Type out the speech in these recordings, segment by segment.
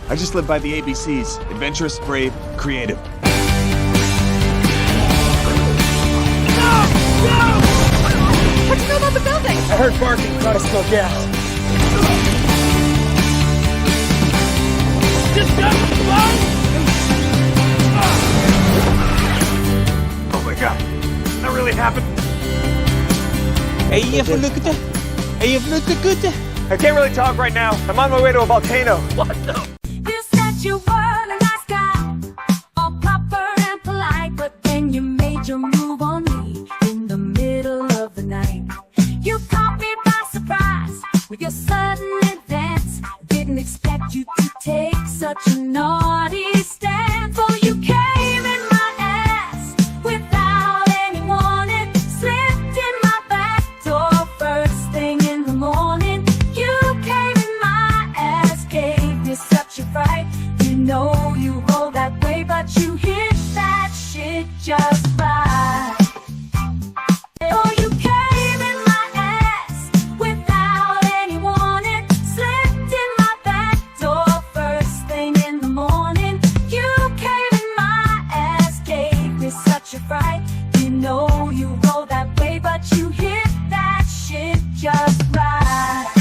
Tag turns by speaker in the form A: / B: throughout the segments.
A: I just live by the ABCs. Adventurous, brave, creative.
B: What'd you know about the building?
A: I heard barking, thought I smelled gas. Oh my god. That really happened.
C: Hey, even look at that. Hey, even look at that.
A: I can't really talk right now. I'm on my way to a volcano. What the?
D: You said you were a nice guy, all proper and polite, but then you made your move on me in the middle of the night. You caught me by surprise with your sudden advance. Didn't expect you to take such a naughty stance. Oh, you came in my ass without any warning, slipped in my back door first thing in the morning. You came in my ass, gave me such a fright. You know you roll that way, but you hit that shit just right. Oh, you came in my ass without any warning, slipped in my back door first thing in the morning. You came in my ass, gave me such a fright. You know you roll that way, but you hit that shit just right.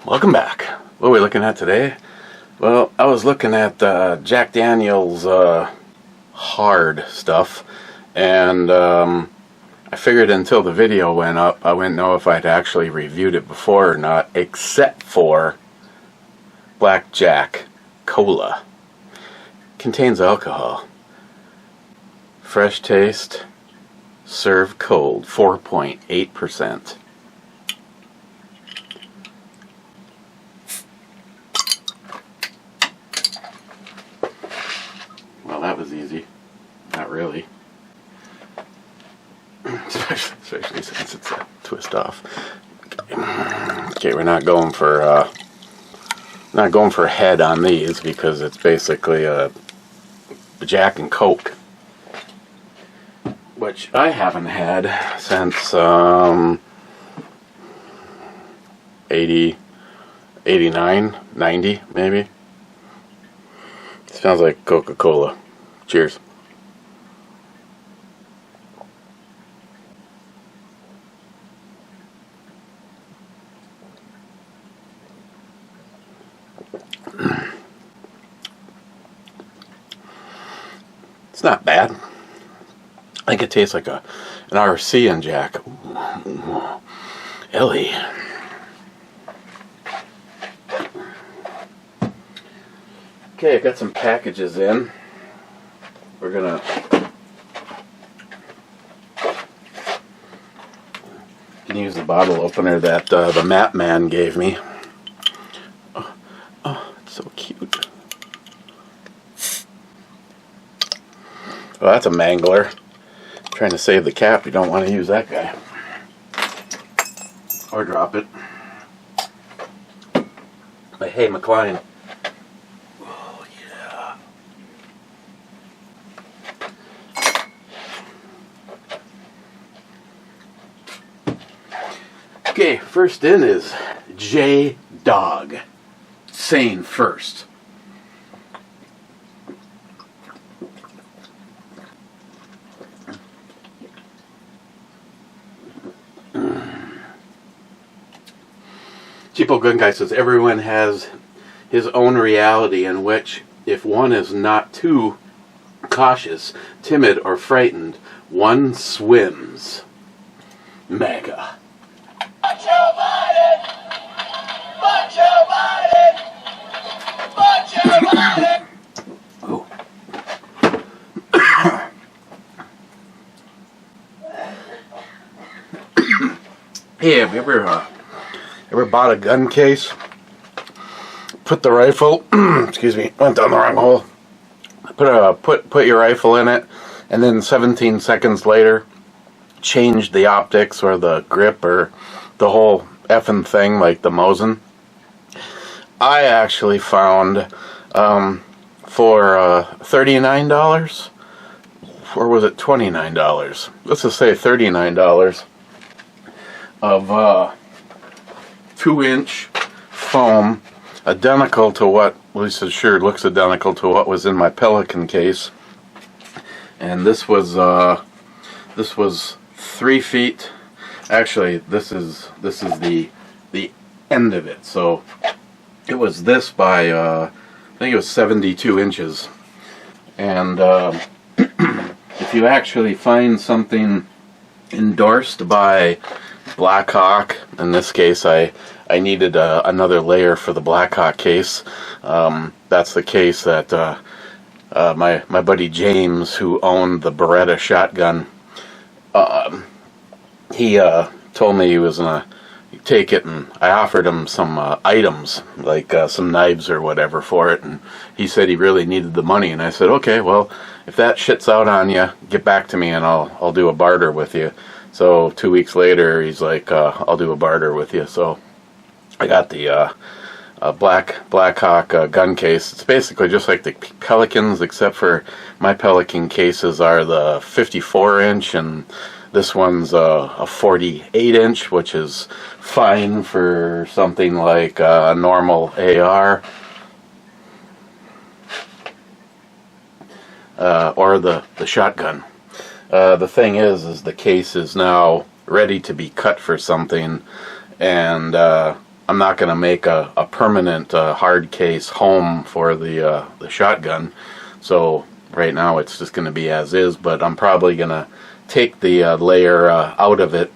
E: Welcome back. What are we looking at today? Well, I was looking at Jack Daniel's hard stuff, and I figured until the video went up, I wouldn't know if I'd actually reviewed it before or not, except for Black Jack Cola. Contains alcohol. Fresh taste, served cold, 4.8%. Well, that was easy. Not really. Especially since it's a twist off. Okay, we're not going for head on these because it's basically a Jack and Coke, which I haven't had since 80, 89, 90 maybe. Smells like Coca-Cola. Cheers. It's not bad. I think it tastes like an RC and Jack. Ooh. Ellie. Okay, I got some packages in. We're gonna use the bottle opener that the Map Man gave me. Oh, it's so cute. Well, that's a mangler. Trying to save the cap. You don't want to use that guy. Or drop it. But hey, McLean. Oh, yeah. Okay, first in is J-Dog. Sane first. Cheapo Gun Guy says everyone has his own reality in which, if one is not too cautious, timid, or frightened, one swims. Mega.
F: Fuck Joe Biden! Fuck Joe Biden! Fuck Joe Biden!
E: Oh. Hey, have you ever bought a gun case? Put the rifle, excuse me, went down the wrong hole. Put your rifle in it, and then 17 seconds later, change the optics or the grip or the whole effing thing, like the Mosin. I actually found for $39, or was it $29? Let's just say $39 of 2-inch foam, identical to what, at least it sure looks identical to what was in my Pelican case. And this was 3 feet. Actually, this is the end of it. So it was this by I think it was 72 inches. And if you actually find something endorsed by Blackhawk, in this case I needed another layer for the Blackhawk case. That's the case that my buddy James, who owned the Beretta shotgun, he told me he was gonna take it, and I offered him some items, like some knives or whatever for it, and he said he really needed the money, and I said, okay, well, if that shits out on you, get back to me and I'll do a barter with you. So 2 weeks later, he's like, I'll do a barter with you. So I got the Blackhawk gun case. It's basically just like the Pelicans, except for my Pelican cases are the 54-inch, and this one's a 48-inch, which is fine for something like a normal AR. Or the shotgun. The thing is the case is now ready to be cut for something, and I'm not going to make a permanent hard case home for the shotgun. So right now it's just going to be as is, but I'm probably going to take the layer out of it.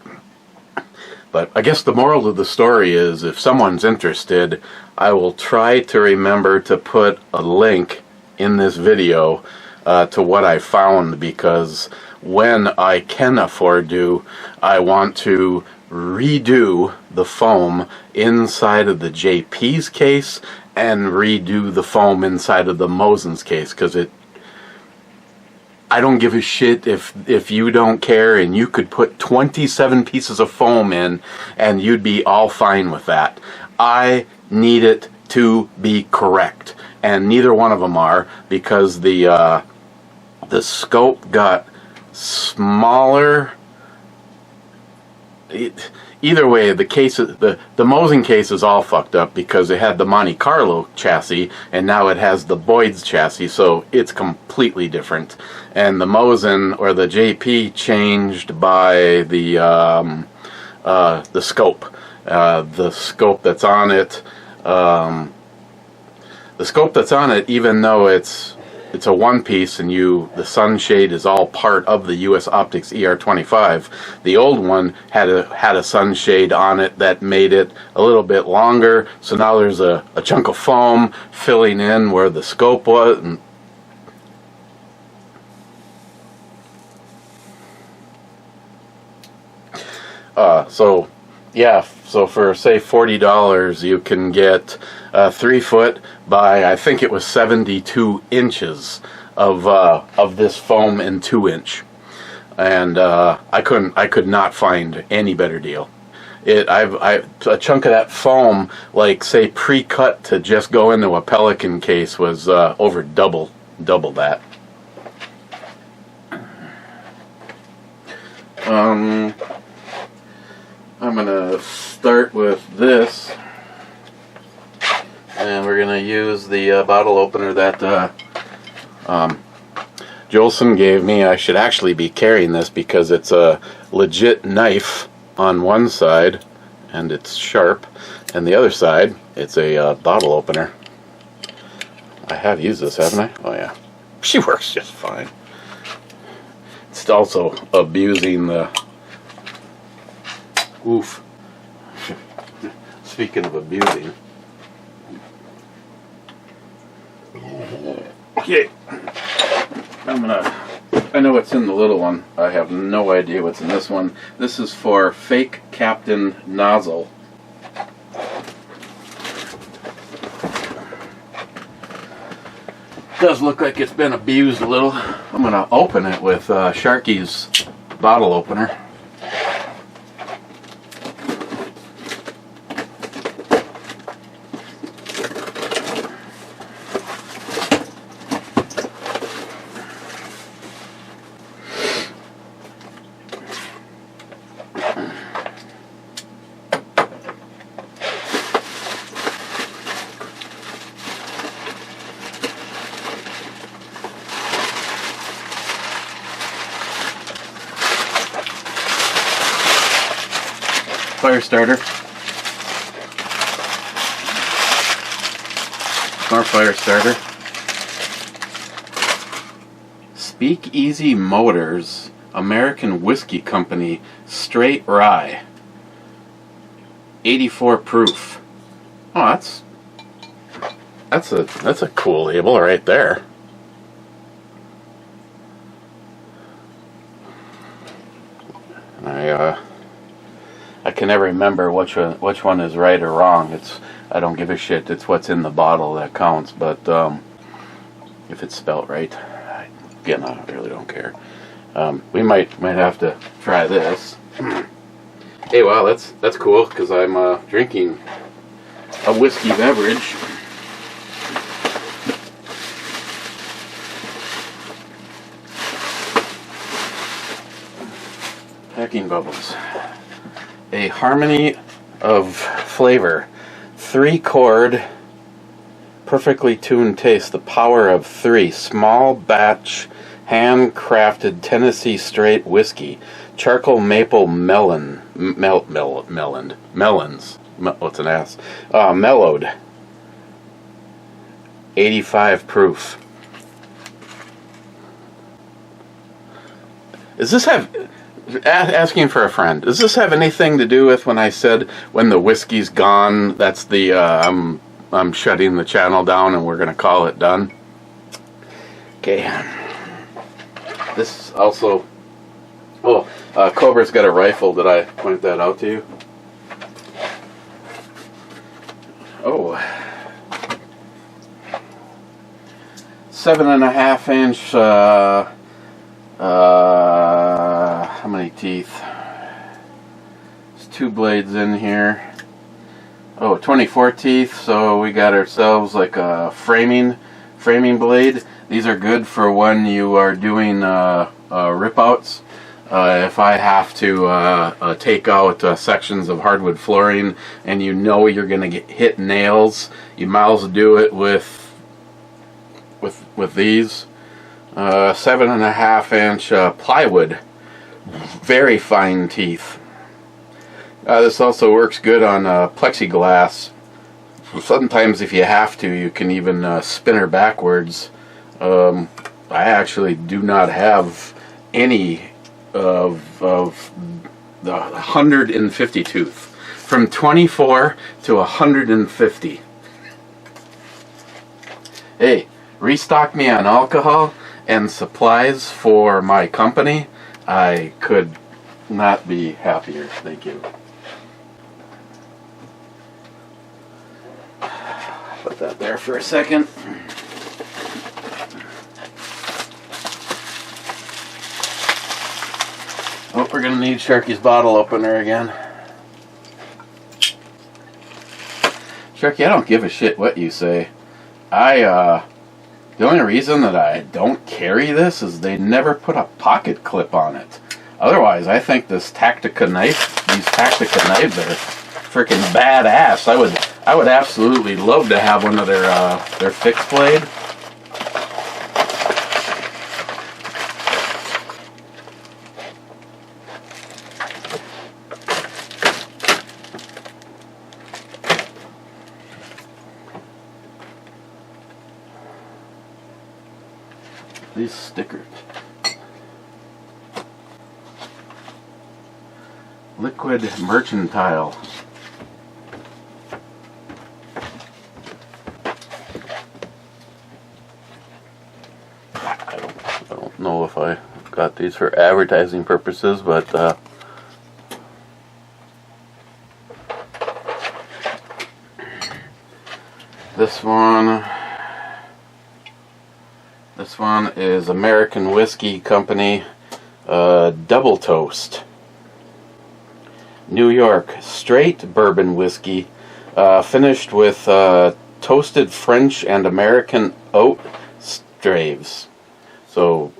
E: But I guess the moral of the story is, if someone's interested, I will try to remember to put a link in this video to what I found, because when I can afford to, I want to redo the foam inside of the JP's case and redo the foam inside of the Mosin's case, because I don't give a shit if you don't care, and you could put 27 pieces of foam in and you'd be all fine with that. I need it to be correct, and neither one of them are, because the scope got smaller. Either way, the case, the Mosin case is all fucked up because it had the Monte Carlo chassis, and now it has the Boyd's chassis, so it's completely different. And the Mosin, or the JP, changed by the scope. The scope that's on it. The scope that's on it, even though it's a one piece and the sunshade is all part of the US Optics ER25. The old one had a sunshade on it that made it a little bit longer, so now there's a chunk of foam filling in where the scope was. And so for say $40 you can get 3 foot by, I think it was 72 inches of this foam in 2-inch, and I could not find any better deal. A chunk of that foam, like say pre-cut to just go into a Pelican case, was over double that. I'm gonna start with this, and we're gonna use the bottle opener that Jolson gave me. I should actually be carrying this because it's a legit knife on one side and it's sharp, and the other side it's a bottle opener. I have used this, haven't I? Oh yeah, she works just fine. It's also abusing the oof. Speaking of abusing. Okay. I know what's in the little one. I have no idea what's in this one. This is for Fake Captain Nozzle. Does look like it's been abused a little. I'm gonna open it with Sharky's bottle opener. fire starter. More fire starter. Speakeasy Motors, American Whiskey Company, straight rye. 84 proof. Oh, that's a cool label right there. I can never remember which one is right or wrong. I don't give a shit. It's what's in the bottle that counts. But if it's spelt right, again, I really don't care. We might have to try this. Hey, wow, that's cool because I'm drinking a whiskey beverage. Packing bubbles. A harmony of flavor. 3-chord, perfectly tuned taste. The power of 3. Small batch, handcrafted Tennessee straight whiskey. Charcoal maple melons. What's an ass? Mellowed. 85 proof. Does this have... Asking for a friend. Does this have anything to do with when I said when the whiskey's gone, that's the I'm shutting the channel down and we're gonna call it done? Okay. This also. Oh, Cobra's got a rifle. Did I point that out to you? Oh. 7.5 inch. How many teeth? There's 2 blades in here. Oh, 24 teeth. So we got ourselves like a framing blade. These are good for when you are doing rip outs. If I have to take out sections of hardwood flooring and you know you're gonna hit nails, you might as well do it with these. 7.5 inch plywood, very fine teeth. This also works good on plexiglass. Sometimes if you have to, you can even spin her backwards. I actually do not have any of the 150 tooth. From 24 to 150. Hey, restock me on alcohol and supplies for my company. I could not be happier. Thank you. Put that there for a second. Oh, we're gonna need Sharky's bottle opener again. Sharky, I don't give a shit what you say. The only reason that I don't carry this is they never put a pocket clip on it. Otherwise, I think these Tactica knives are freaking badass. I would absolutely love to have one of their fixed blade. These stickers. Liquid mercantile. I don't know if I got these for advertising purposes, but this one is American Whiskey Company Double Toast. New York straight bourbon whiskey, finished with toasted French and American oat staves. So,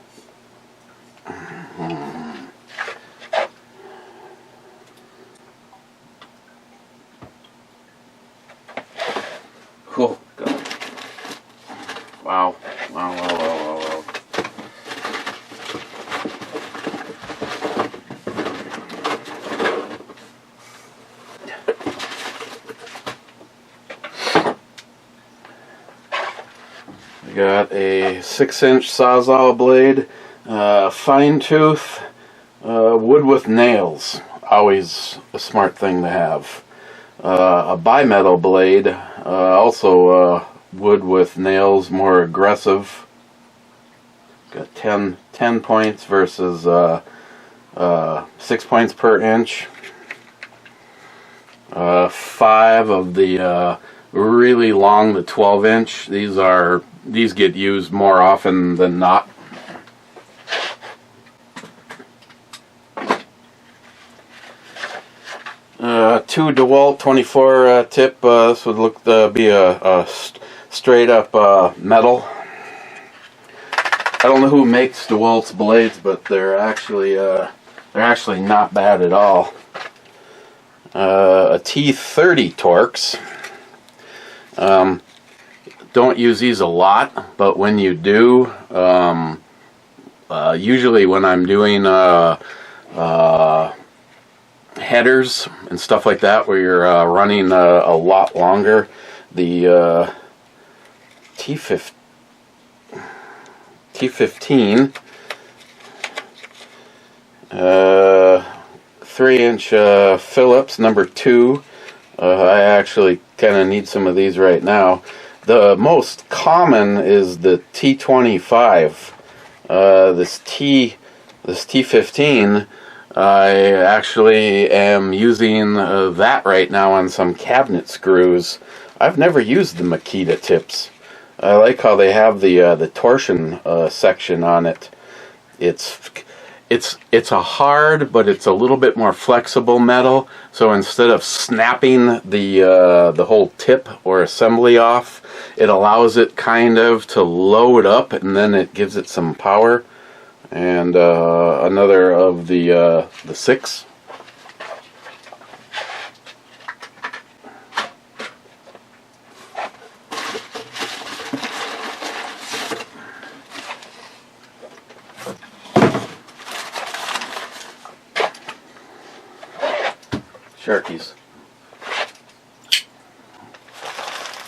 E: cool. Wow. Got a 6-inch Sawzall blade, fine tooth, wood with nails. Always a smart thing to have. A bimetal blade, also wood with nails, more aggressive. Got 10 points versus 6 points per inch. 5 of the really long, the 12-inch. These get used more often than not. Two DeWalt 24 tip. This would look to be a straight up metal. I don't know who makes DeWalt's blades, but they're actually not bad at all. A T30 Torx. Don't use these a lot, but when you do, usually when I'm doing headers and stuff like that, where you're running a lot longer, the T15 3-inch Phillips number 2. I actually kind of need some of these right now. The most common is the T25. This T15, I actually am using that right now on some cabinet screws. I've never used the Makita tips. I like how they have the torsion section on it. It's a hard, but it's a little bit more flexible metal. So instead of snapping the whole tip or assembly off, it allows it kind of to load up, and then it gives it some power. And another of the 6.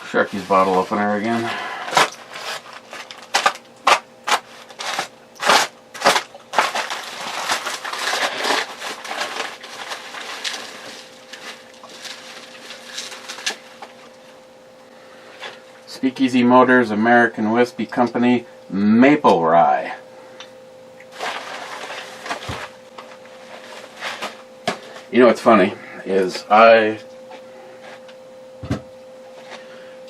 E: Sharky's bottle opener again. Speakeasy Motors, American Whiskey Company, Maple Rye. You know what's funny is I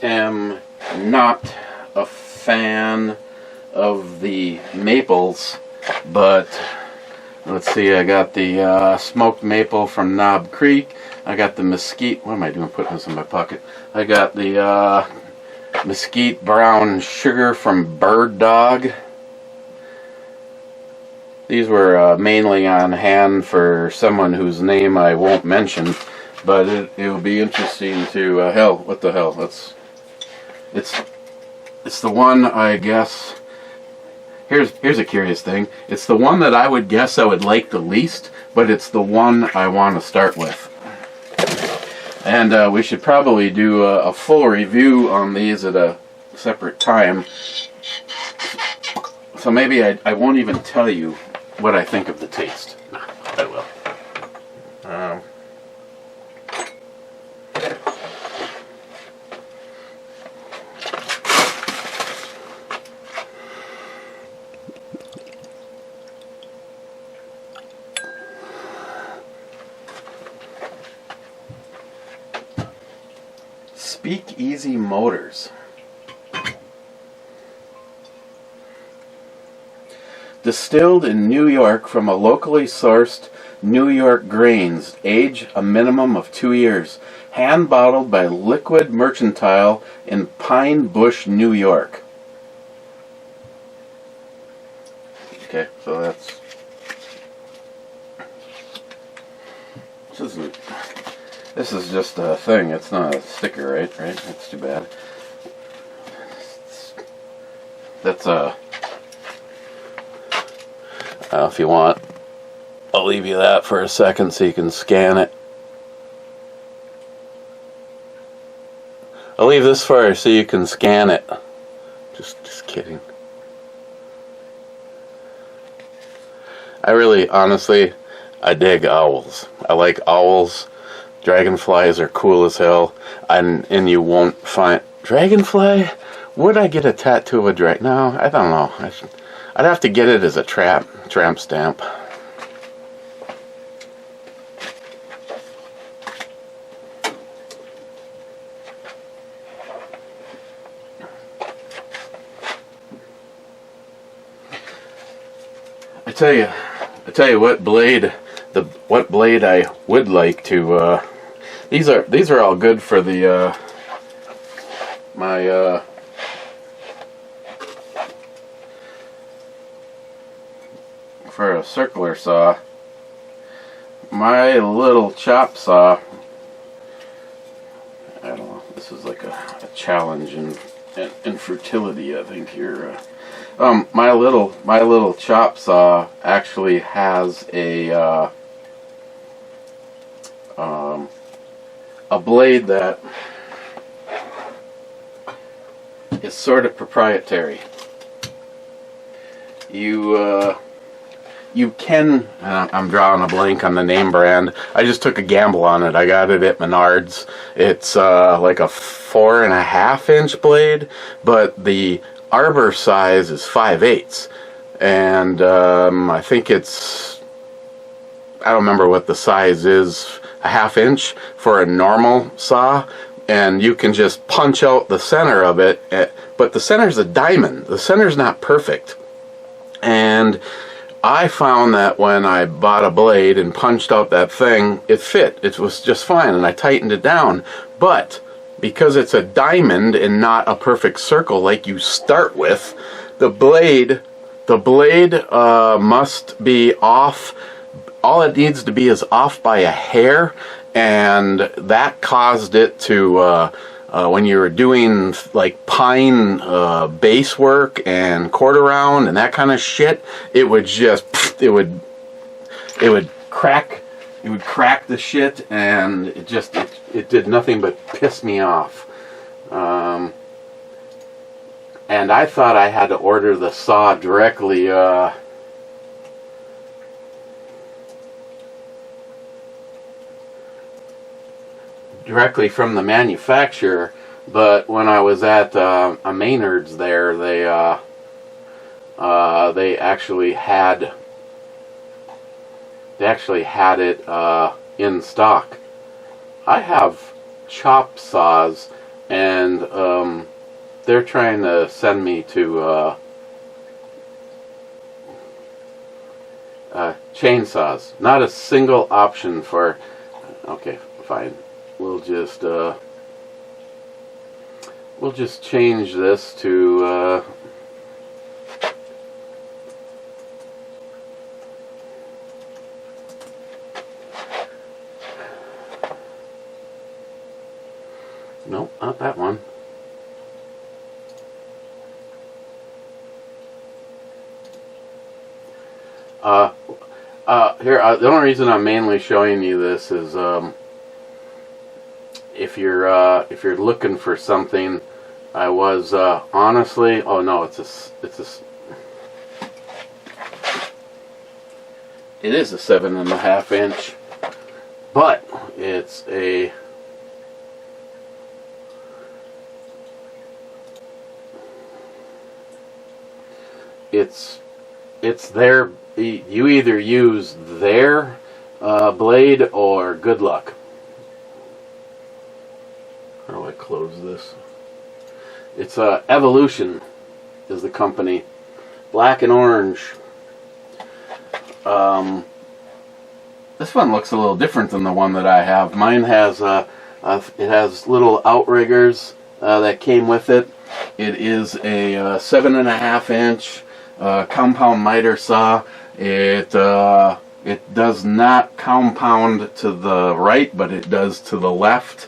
E: am not a fan of the maples, but let's see, I got the smoked maple from Knob Creek. I got the mesquite. What am I doing putting this in my pocket? I got the mesquite brown sugar from Bird Dog. These were mainly on hand for someone whose name I won't mention, but it will be interesting to hell. What the hell? It's the one, I guess. Here's a curious thing. It's the one that I would guess I would like the least, but it's the one I want to start with. And we should probably do a full review on these at a separate time. So maybe I won't even tell you what I think of the taste. No, I will. Speakeasy Motors. Distilled in New York from a locally sourced New York grains, age a minimum of 2 years. Hand bottled by Liquid Mercantile in Pine Bush, New York. Okay, so this is just a thing. It's not a sticker, right? That's too bad. That's if you want, I'll leave you that for a second so you can scan it. I'll leave this for you so you can scan it. Just kidding. I really, honestly, I dig owls. I like owls. Dragonflies are cool as hell. And you won't find... Dragonfly? Would I get a tattoo of a dragon? No, I don't know. I'd have to get it as a tramp stamp. I tell you what blade, what blade I would like to. These are all good for the my for a circular saw. My little chop saw. I don't know. This is like a challenge in fertility, I think here. My little chop saw actually has a blade that is sort of proprietary. You can, I'm drawing a blank on the name brand. I just took a gamble on it. I got it at Menards. It's like a 4.5 inch blade, but the arbor size is 5/8, and I think it's, I don't remember what the size is, a 1/2 inch for a normal saw, and you can just punch out the center of it, but the center's a diamond. The center's not perfect, and I found that when I bought a blade and punched out that thing, it fit. It was just fine, and I tightened it down, but because it's a diamond and not a perfect circle like you start with, the blade must be off. All it needs to be is off by a hair, and that caused it to, when you were doing like pine base work and quarter round and that kind of shit, it would just, it would crack. It would crack the shit, and it did nothing but piss me off. And I thought I had to order the saw directly from the manufacturer, but when I was at a Maynard's there, they actually had it in stock. I have chop saws, and they're trying to send me to chainsaws. Not a single option for. Okay, fine. We'll just change this to. Nope, not that one. Here, the only reason I'm mainly showing you this is if you're looking for something. I was honestly. Oh no, it is a 7.5 inch, but it's a. It's their, you either use their blade or good luck. How do I close this? It's Evolution is the company. Black and orange. This one looks a little different than the one that I have. Mine has it has little outriggers that came with it. It is a 7.5 inch compound miter saw. It does not compound to the right, but it does to the left.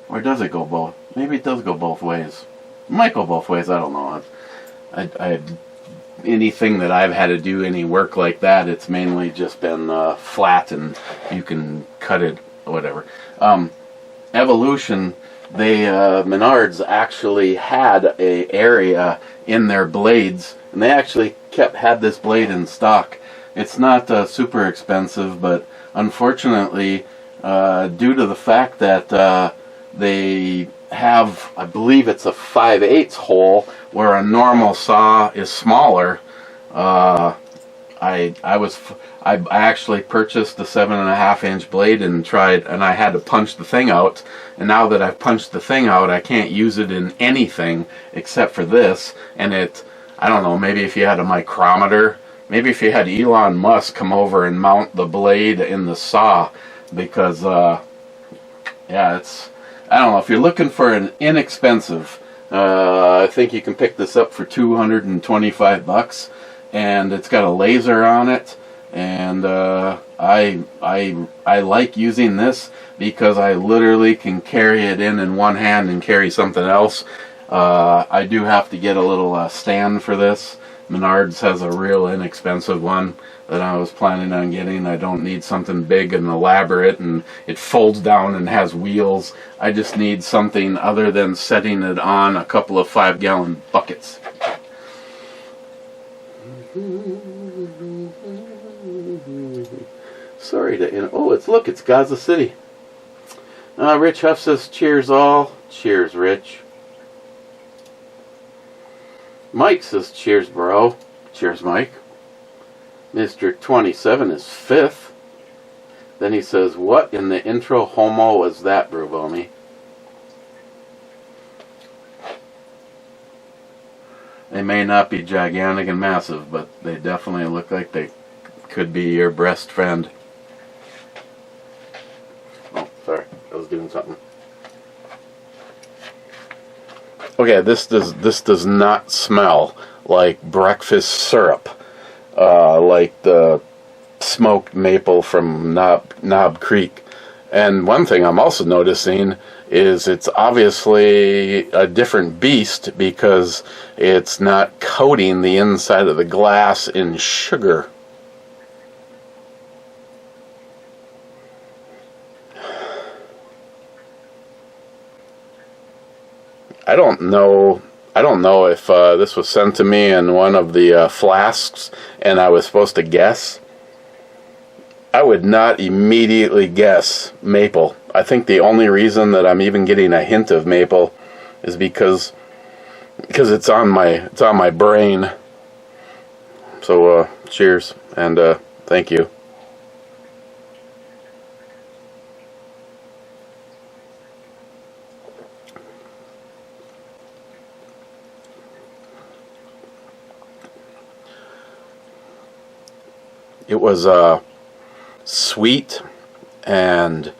E: Or does it go both? Maybe it does go both ways. It might go both ways. I don't know. Anything that I've had to do any work like that, it's mainly just been flat, and you can cut it or whatever. Evolution Menards actually had a area in their blades, and they actually had this blade in stock. It's not super expensive, but unfortunately, due to the fact that they have, I believe it's a 5/8 hole where a normal saw is smaller. I actually purchased the 7.5-inch blade and I had to punch the thing out. And now that I've punched the thing out, I can't use it in anything except for this. And I don't know, maybe if you had a micrometer, maybe if you had Elon Musk come over and mount the blade in the saw, because yeah, I don't know, if you're looking for an inexpensive, I think you can pick this up for $225, and it's got a laser on it, and I like using this because I literally can carry it in one hand and carry something else. I do have to get a little stand for this. Menards has a real inexpensive one that I was planning on getting. I don't need something big and elaborate and it folds down and has wheels. I just need something other than setting it on a couple of 5-gallon buckets. Sorry to, look, it's Gaza City. Rich Huff says, cheers all. Cheers, Rich. Mike says, cheers, bro. Cheers, Mike. Mr. 27 is 5th. Then he says, what in the intro homo was that, Bruvomi? They may not be gigantic and massive, but they definitely look like they could be your breast friend. Oh, sorry. I was doing something. Okay, this does not smell like breakfast syrup, like the smoked maple from Knob Creek. And one thing I'm also noticing is it's obviously a different beast because it's not coating the inside of the glass in sugar. I don't know if this was sent to me in one of the flasks and I was supposed to guess. I would not immediately guess maple. I think the only reason that I'm even getting a hint of maple is because it's on my brain. So cheers and thank you. It was sweet and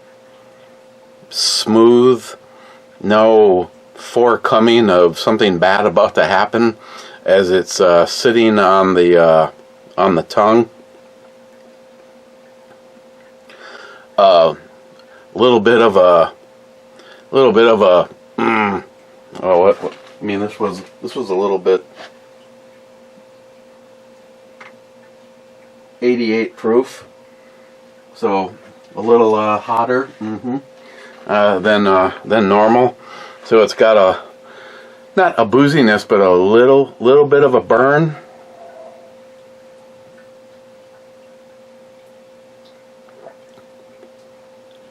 E: smooth, no forecoming of something bad about to happen as it's sitting on the tongue. Little bit of a what I mean, this was a little bit 88 proof, so a little hotter than normal. So it's got not a booziness, but a little bit of a burn.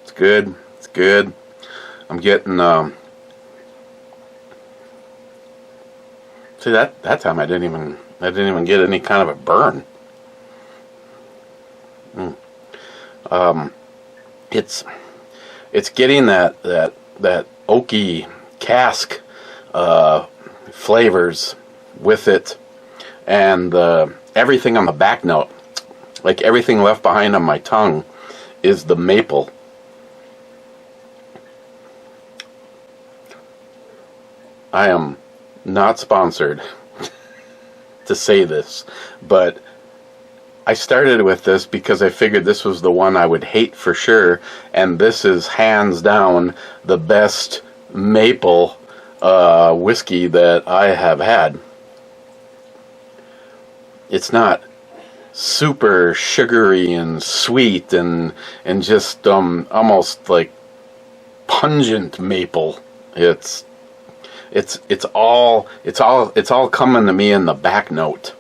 E: It's good. It's good. I'm getting see that time I didn't even get any kind of a burn. It's getting that oaky cask flavors with it, and everything on the back note, like everything left behind on my tongue, is the maple. I am not sponsored to say this, but I started with this because I figured this was the one I would hate for sure, and this is hands down the best maple whiskey that I have had. It's not super sugary and sweet and just almost like pungent maple. It's all coming to me in the back note.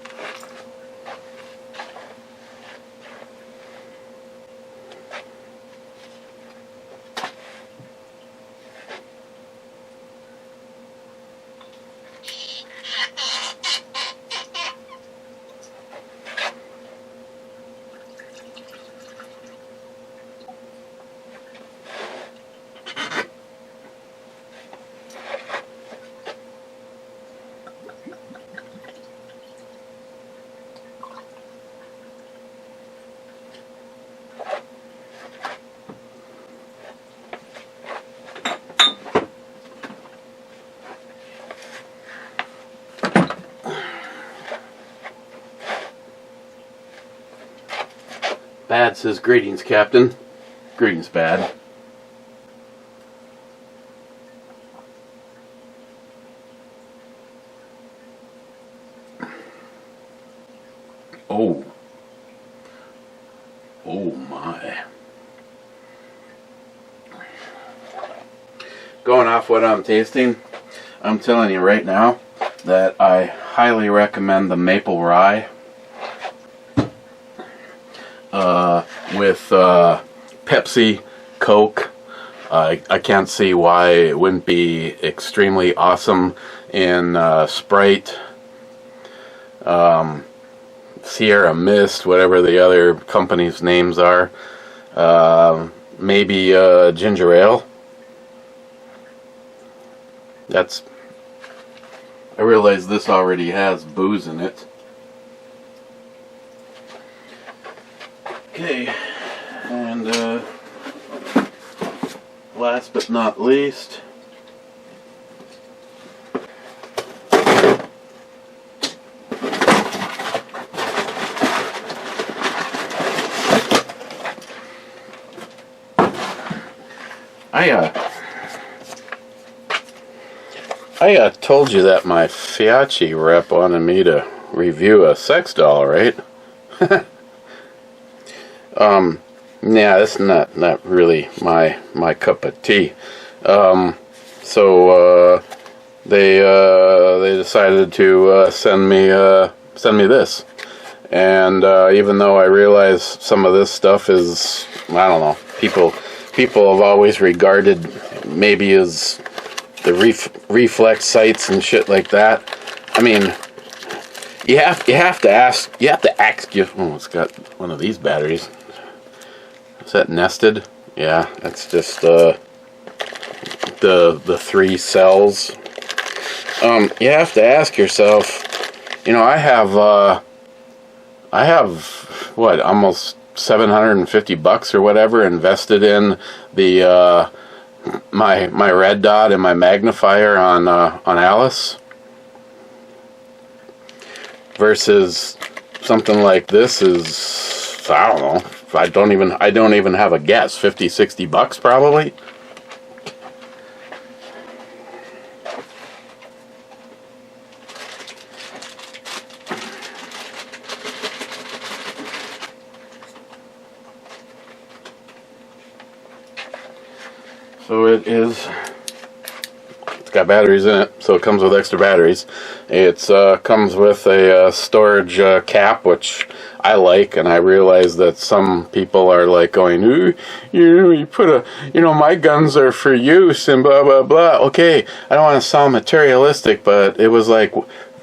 E: Bad says, "Greetings, Captain." Greetings, Bad. Oh. Oh my. Going off what I'm tasting, I'm telling you right now that I highly recommend the maple rye. With Pepsi, Coke, I can't see why it wouldn't be extremely awesome in Sprite, Sierra Mist, whatever the other companies' names are, maybe ginger ale. I realize this already has booze in it. Okay, and last but not least, I told you that my Fiachi rep wanted me to review a sex doll, right? Yeah, that's not really my cup of tea. So they decided to send me this, and even though I realize some of this stuff is, I don't know, people have always regarded maybe as the reflex sights and shit like that. I mean, you have to ask. Oh, it's got one of these batteries. Is that nested? Yeah, that's just the 3 cells. You have to ask yourself. You know, I have what, almost $750 or whatever invested in the my red dot and my magnifier on Alice, versus something like this is, I don't know, I don't even have a guess, $50-$60 probably. So it's got batteries in it, so it comes with extra batteries. It comes with a storage cap, which I like, and I realize that some people are like going, ooh, you put a, my guns are for use and blah blah blah. Okay, I don't want to sound materialistic, but it was like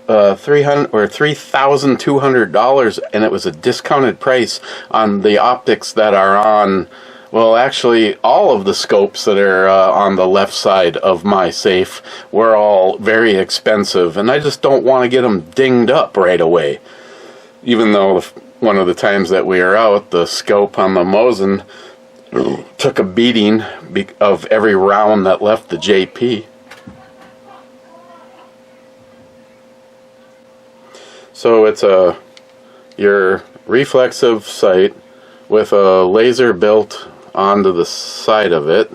E: $3,200, and it was a discounted price on the optics that are on. Well, actually, all of the scopes that are on the left side of my safe were all very expensive, and I just don't want to get them dinged up right away. Even though one of the times that we were out, the scope on the Mosin took a beating of every round that left the JP. So it's your reflexive sight with a laser built onto the side of it.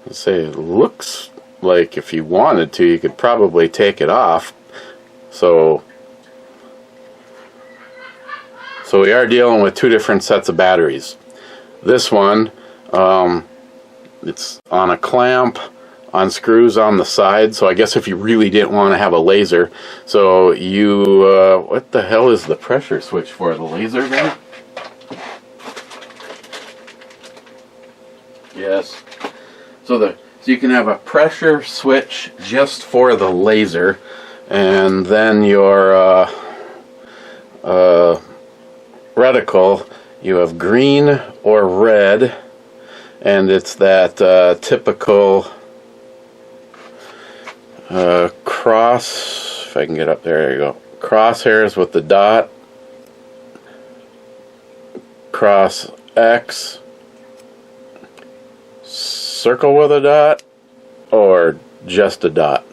E: Let's say it looks like if you wanted to, you could probably take it off. So we are dealing with 2 different sets of batteries. This one, it's on a clamp on screws on the side, so I guess if you really didn't want to have a laser, so you, what the hell is the pressure switch for the laser then? Yes. So you can have a pressure switch just for the laser, and then your reticle, you have green or red, and it's that typical cross, if I can get up there you go, crosshairs with the dot, cross X, circle with a dot, or just a dot.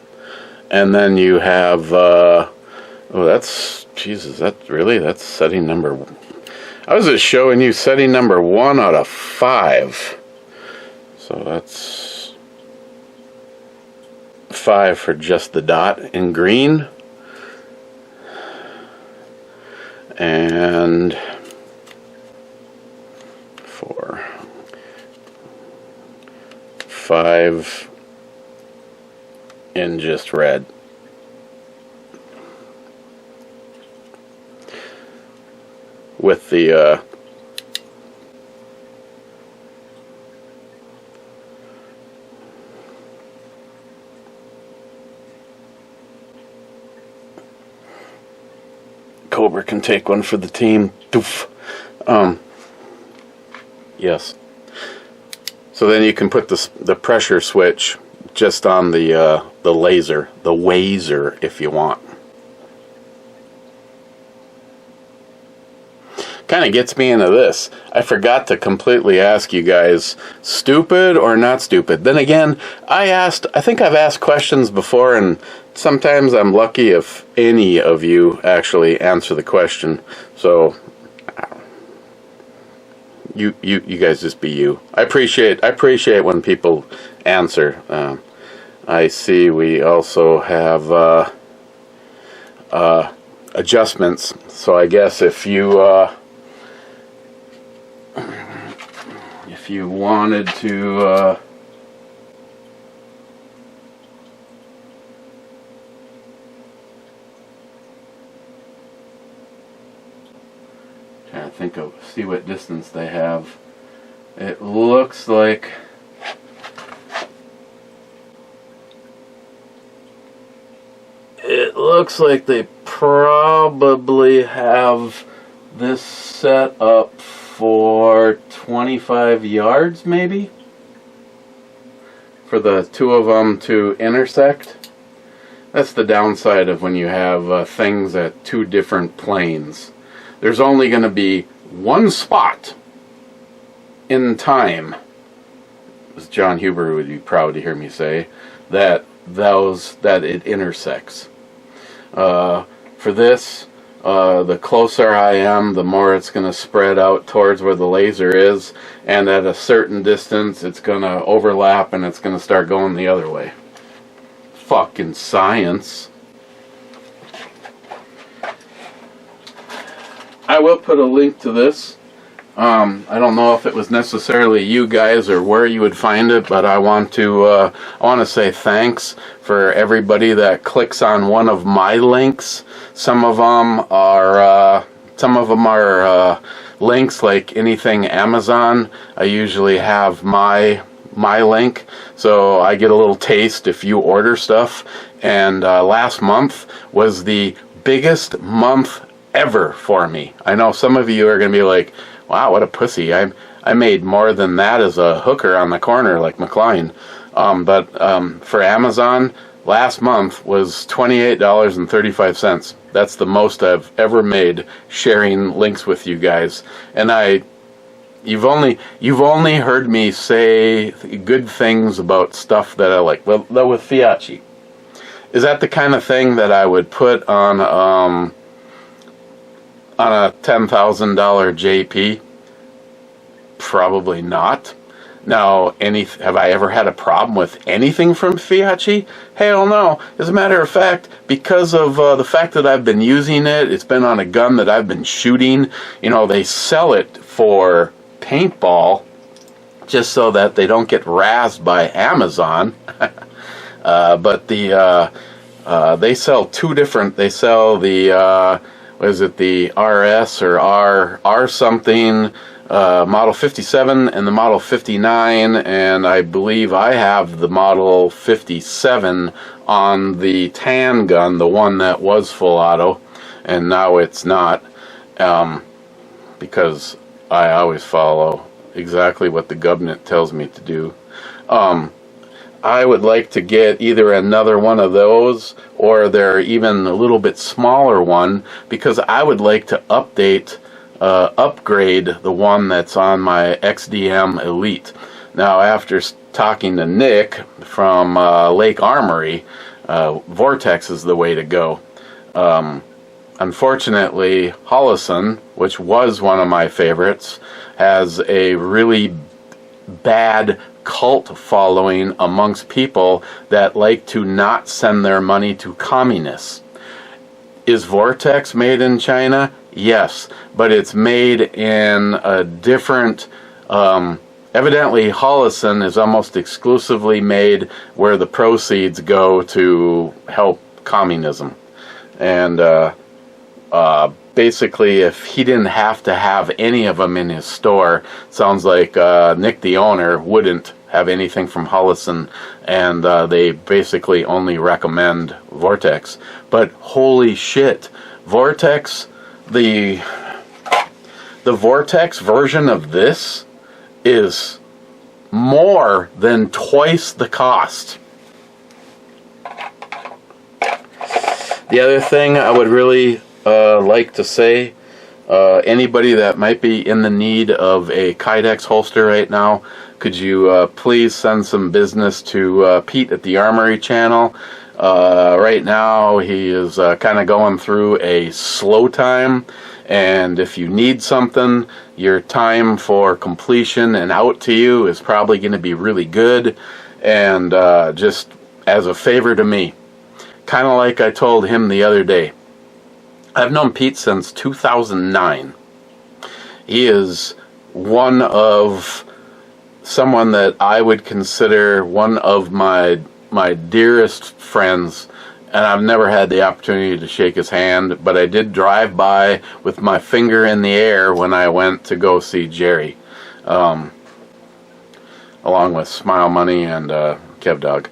E: And then you have oh, that's, Jesus, that's setting number, I was just showing you setting number 1 out of 5, so that's 5 for just the dot in green, and 4, 5 in just red. With the Cobra can take one for the team. Doof. Yes. So then you can put the pressure switch just on the laser, the wazer, if you want. Kind of gets me into this. I forgot to completely ask you guys, stupid or not stupid? Then again, I think I've asked questions before, and sometimes I'm lucky if any of you actually answer the question. So you guys just be you. I appreciate when people answer. I see we also have adjustments. So I guess if you wanted to trying to think of, see what distance they have. It looks like they probably have this set up for 25 yards, maybe, for the two of them to intersect. That's the downside of when you have things at two different planes. There's only going to be one spot in time, as John Huber would be proud to hear me say, that it intersects. For this, the closer I am, the more it's going to spread out towards where the laser is, and at a certain distance it's going to overlap and it's going to start going the other way. Fucking science. I will put a link to this. I don't know if it was necessarily you guys or where you would find it, but I want to say thanks for everybody that clicks on one of my links. Some of them are links like anything Amazon. I usually have my link, so I get a little taste if you order stuff. And last month was the biggest month ever for me. I know some of you are going to be like, wow, what a pussy. I made more than that as a hooker on the corner like McLean. But for Amazon, last month was $28.35. That's the most I've ever made sharing links with you guys. And you've only heard me say good things about stuff that I like. Well, with Fiatchi. Is that the kind of thing that I would put on a $10,000 JP? Probably not. Now, have I ever had a problem with anything from Fiatchi? Hell no. As a matter of fact, because of the fact that I've been using it, it's been on a gun that I've been shooting, they sell it for paintball, just so that they don't get razzed by Amazon. But they sell two different. They sell the what is it, the RS or R something Model 57 and the Model 59, and I believe I have the Model 57 on the tan gun, the one that was full auto, and now it's not, because I always follow exactly what the government tells me to do. I would like to get either another one of those, or they're even a little bit smaller one, because I would like to upgrade the one that's on my XDM Elite. Now, after talking to Nick from Lake Armory, Vortex is the way to go. Unfortunately, Holtzman, which was one of my favorites, has a really bad cult following amongst people that like to not send their money to communists. Is Vortex made in China? Yes, but it's made in a different, evidently Holtzman is almost exclusively made where the proceeds go to help communism. And basically, if he didn't have to have any of them in his store, sounds like Nick, the owner, wouldn't have anything from Holtzman, and they basically only recommend Vortex. But holy shit, Vortex, the Vortex version of this is more than twice the cost. The other thing I would really like to say, anybody that might be in the need of a Kydex holster right now, could you please send some business to Pete at the Armory channel? Right now he is kind of going through a slow time, and if you need something, your time for completion and out to you is probably going to be really good. And just as a favor to me, kind of like I told him the other day, I've known Pete since 2009. He is someone that I would consider one of my dearest friends, and I've never had the opportunity to shake his hand, but I did drive by with my finger in the air when I went to go see Jerry, along with Smile Money and Kev Dog.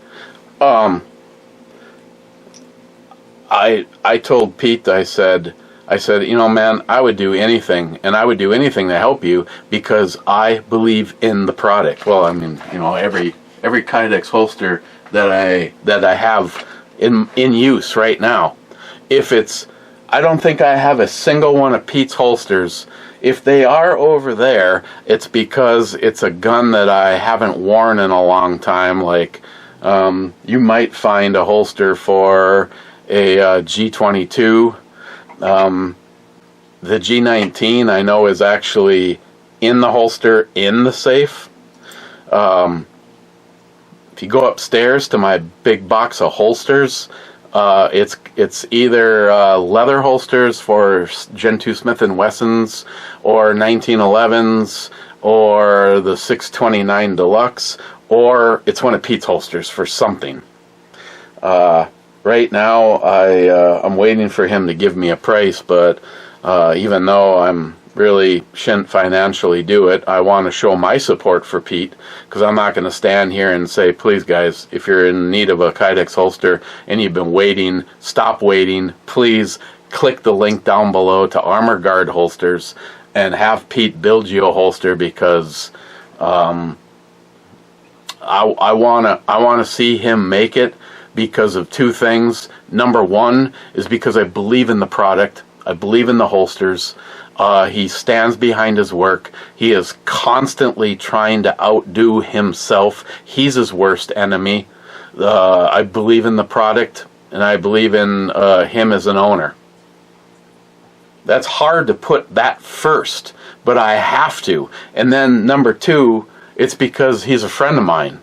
E: I told Pete, I said, you know, man, I would do anything, and I would do anything to help you because I believe in the product. Well, I mean, you know, every Kydex holster that I have in use right now, I don't think I have a single one of Pete's holsters. If they are over there, it's because it's a gun that I haven't worn in a long time. Like, you might find a holster for a G22. The G19 I know is actually in the holster in the safe. If you go upstairs to my big box of holsters, it's either leather holsters for Gen 2 Smith & Wessons or 1911s or the 629 Deluxe, or it's one of Pete's holsters for something. Right now, I'm waiting for him to give me a price, but even though I'm really shouldn't financially do it, I want to show my support for Pete, because I'm not going to stand here and say, please guys, if you're in need of a Kydex holster and you've been waiting, stop waiting. Please click the link down below to Armor Guard holsters and have Pete build you a holster, because I want to see him make it, because of two things. Number one is because I believe in the product. I believe in the holsters. He stands behind his work. He is constantly trying to outdo himself. He's his worst enemy. I believe in the product, and I believe in him as an owner. That's hard to put that first, but I have to. And then number two, it's because he's a friend of mine,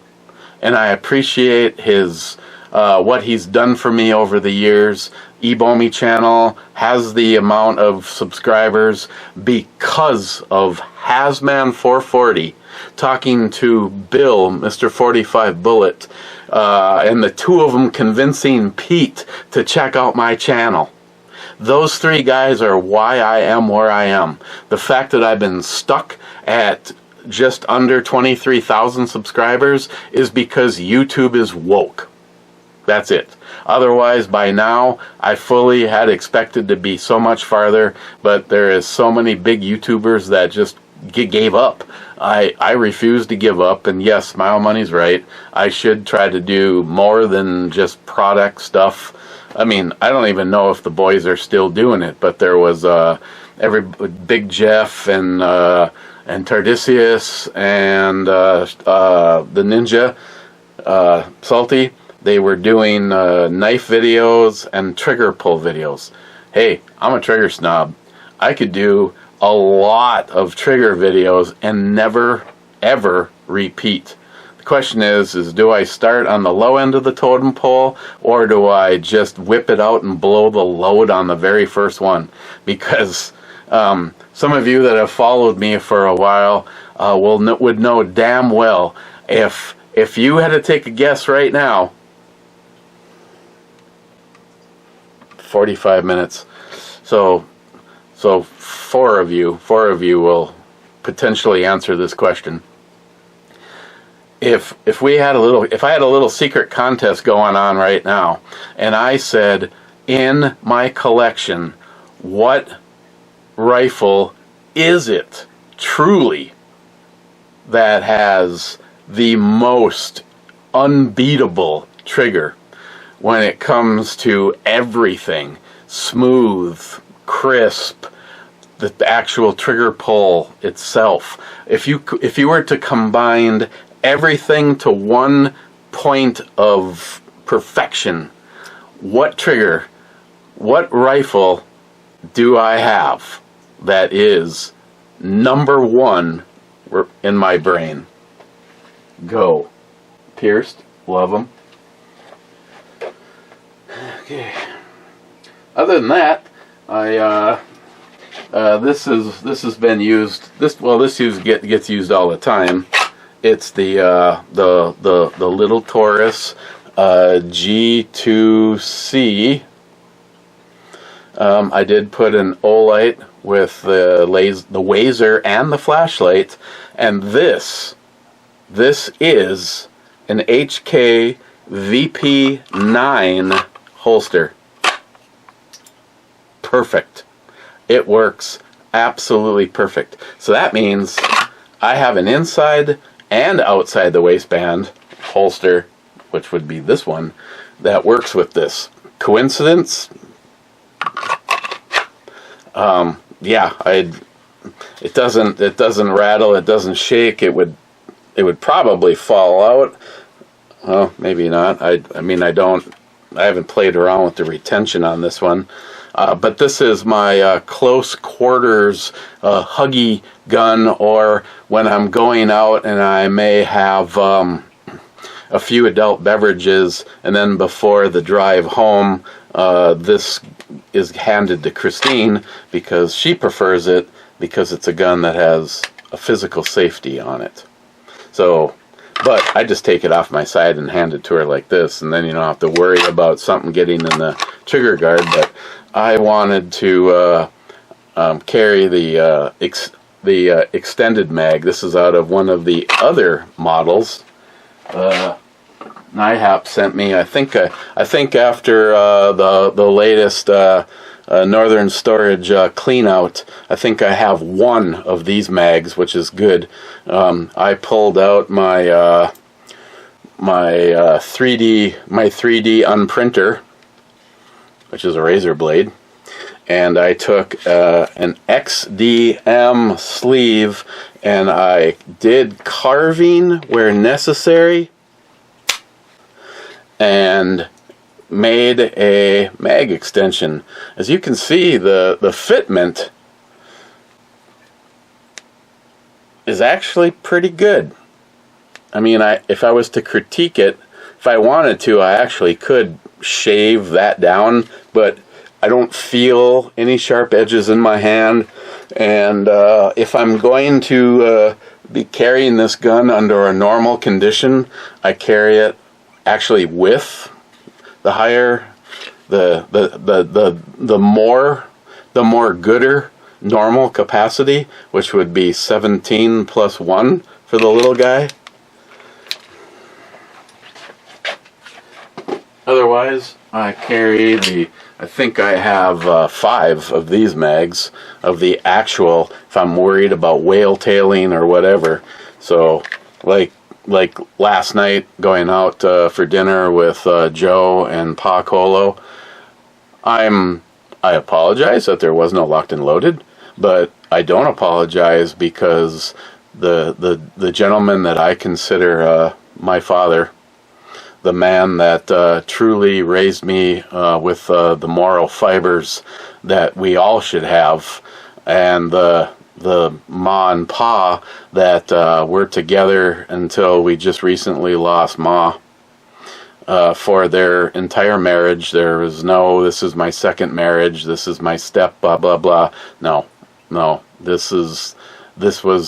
E: and I appreciate his what he's done for me over the years. Ebomi channel has the amount of subscribers because of Hasman440 talking to Bill, Mr. 45 Bullet, and the two of them convincing Pete to check out my channel. Those three guys are why I am where I am. The fact that I've been stuck at just under 23,000 subscribers is because YouTube is woke. That's it. Otherwise, by now, I fully had expected to be so much farther, but there is so many big YouTubers that just gave up. I refuse to give up, and yes, Smile Money's right. I should try to do more than just product stuff. I mean, I don't even know if the boys are still doing it, but there was Big Jeff and Tardisius and the Ninja Salty. They were doing knife videos and trigger pull videos. Hey, I'm a trigger snob. I could do a lot of trigger videos and never, ever repeat. The question is do I start on the low end of the totem pole, or do I just whip it out and blow the load on the very first one? Because some of you that have followed me for a while would know damn well if you had to take a guess right now, 45 minutes. So four of you will potentially answer this question. If I had a little secret contest going on right now, and I said, in my collection, what rifle is it truly that has the most unbeatable trigger when it comes to everything, smooth, crisp, the actual trigger pull itself? If you were to combine everything to one point of perfection, what rifle do I have that is number one in my brain? Go. Pierced. Love them. Okay. Other than that, this has been used. This gets used all the time. It's the Little Taurus G2C. I did put an Olight with the Wazer and the flashlight, and this is an HK VP9 holster. Perfect. It works absolutely perfect. So that means I have an inside and outside the waistband holster, which would be this one, that works with this. Coincidence? Yeah, it doesn't rattle, it doesn't shake. It would probably fall out. Well, maybe not. I haven't played around with the retention on this one. But this is my close quarters huggy gun, or when I'm going out and I may have a few adult beverages, and then before the drive home, this is handed to Christine because she prefers it, because it's a gun that has a physical safety on it. So, but I just take it off my side and hand it to her like this, and then you don't have to worry about something getting in the trigger guard. But I wanted to carry the extended mag. This is out of one of the other models. NIHAP sent me. I think after the latest Northern Storage clean out, I think I have one of these mags, which is good. I pulled out my my 3D unprinter, which is a razor blade, and I took an XDM sleeve, and I did carving where necessary, and made a mag extension. As you can see, the fitment is actually pretty good. I mean, if I was to critique it, if I wanted to, I actually could shave that down, but I don't feel any sharp edges in my hand. And if I'm going to be carrying this gun under a normal condition, I carry it actually with the higher, the more gooder normal capacity, which would be 17 plus 1 for the little guy. Otherwise, I carry I think I have 5 of these mags of the actual, if I'm worried about whale tailing or whatever. So, like last night, going out for dinner with Joe and Pa Colo, I apologize that there was no locked and loaded, but I don't apologize because the gentleman that I consider my father, the man that truly raised me with the moral fibers that we all should have, and the Ma and Pa that were together until we just recently lost Ma. For their entire marriage, there was no, this is my second marriage, this is my step, blah blah blah. No, this was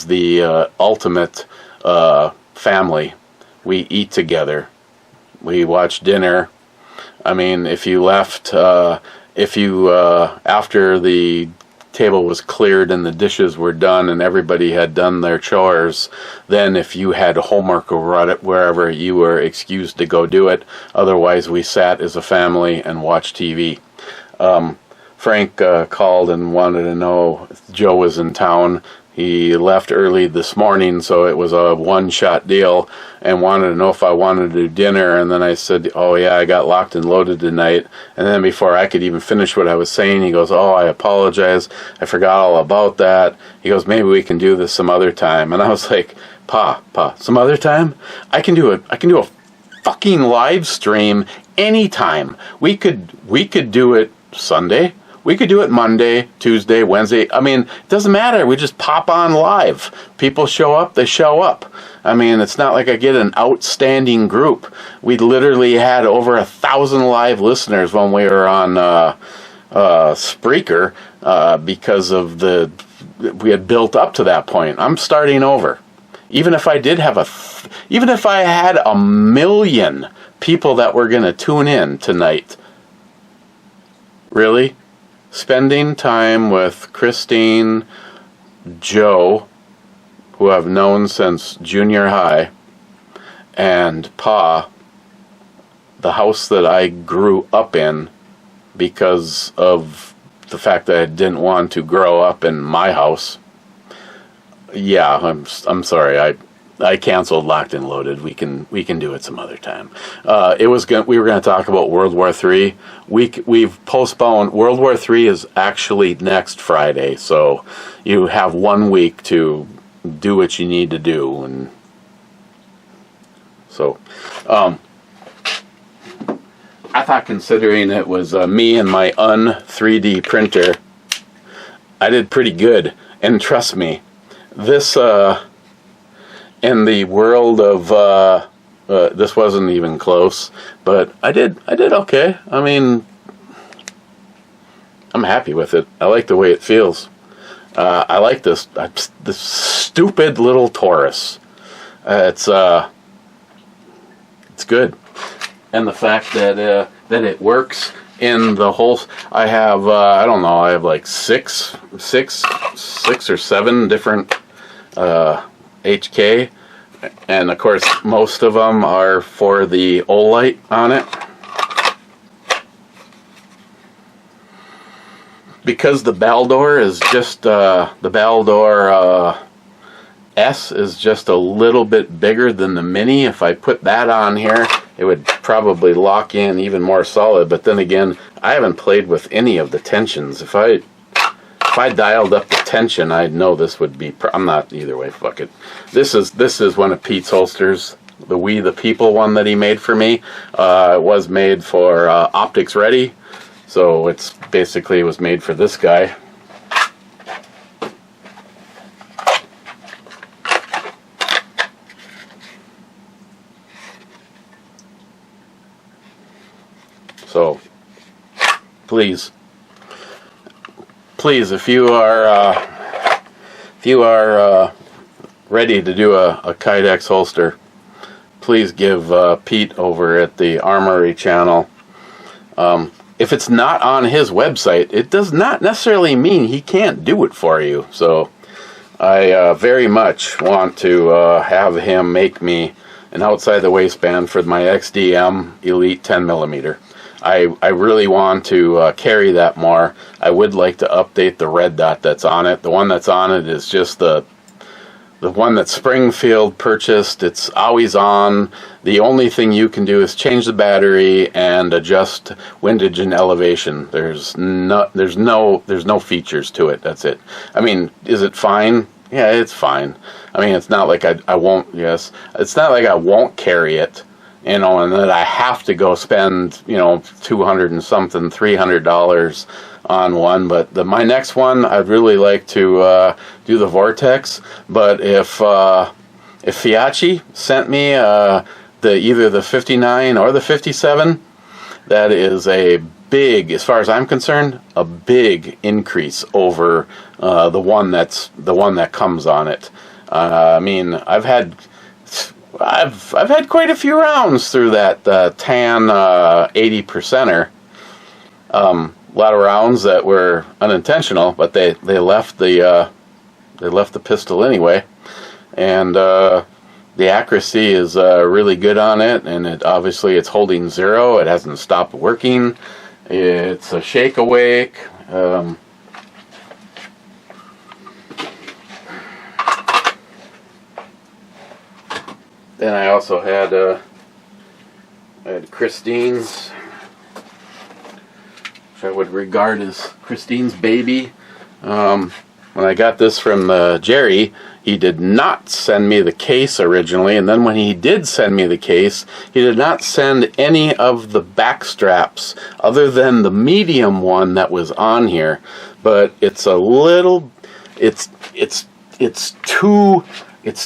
E: the ultimate family. We eat together. We watch dinner. I mean, if you left, after the table was cleared and the dishes were done and everybody had done their chores, then if you had homework or wherever, you were excused to go do it. Otherwise, we sat as a family and watched TV. Frank called and wanted to know if Joe was in town. He left early this morning, so it was a one-shot deal, and wanted to know if I wanted to do dinner. And then I said, oh yeah, I got locked and loaded tonight. And then before I could even finish what I was saying, he goes, oh, I apologize, I forgot all about that. He goes, maybe we can do this some other time. And I was like, Pa, some other time? I can do a fucking live stream anytime. We could do it Sunday. We could do it Monday, Tuesday, Wednesday. I mean, it doesn't matter. We just pop on live. People show up, they show up. I mean, it's not like I get an outstanding group. We literally had over 1,000 live listeners when we were on Spreaker because of we had built up to that point. I'm starting over. Even if I did have even if I had 1 million people that were going to tune in tonight, really? Spending time with Christine, Joe, who I've known since junior high, and Pa, the house that I grew up in because of the fact that I didn't want to grow up in my house. Yeah, I'm sorry. I canceled Locked and Loaded. We can do it some other time. We were going to talk about World War III. We've postponed. World War III is actually next Friday, so you have 1 week to do what you need to do. And so, I thought, considering it was me and my 3D printer, I did pretty good. And trust me, this in the world of this wasn't even close, but I did okay. I mean, I'm happy with it. I like the way it feels. I like this stupid little Taurus. It's good, and the fact that it works in the whole. I have I don't know. I have like six or seven different HK, and of course most of them are for the Olight on it. Because the Baldor is just the Baldor S is just a little bit bigger than the Mini. If I put that on here, it would probably lock in even more solid. But then again, I haven't played with any of the tensions. If I dialed up the tension, I'd know this would be. I'm not either way. Fuck it. This is one of Pete's holsters. The We the People one that he made for me. It was made for Optics Ready. So it's basically was made for this guy. So please please, if you are ready to do a Kydex holster, please give Pete over at the Armory channel. If it's not on his website, it does not necessarily mean he can't do it for you. So I very much want to have him make me an outside the waistband for my XDM Elite 10mm. I really want to carry that more. I would like to update the red dot that's on it. The one that's on it is just the one that Springfield purchased. It's always on. The only thing you can do is change the battery and adjust windage and elevation. There's no features to it. That's it. I mean, is it fine? Yeah, it's fine. I mean, it's not like I won't. Yes, it's not like I won't carry it. You know, and that I have to go spend, $200 and something, $300 on one. But my next one, I'd really like to do the Vortex. But if Fiatchi sent me either the 59 or the 57, that is a big, as far as I'm concerned, a big increase over the one that comes on it. I mean, I've had quite a few rounds through that tan 80%er. A lot of rounds that were unintentional, but they left the pistol anyway, and the accuracy is really good on it, and obviously it's holding 0. It hasn't stopped working. It's a shake awake. Then I also had Christine's, which I would regard as Christine's baby. When I got this from Jerry, he did not send me the case originally, and then when he did send me the case, he did not send any of the back straps other than the medium one that was on here. But it's a little, it's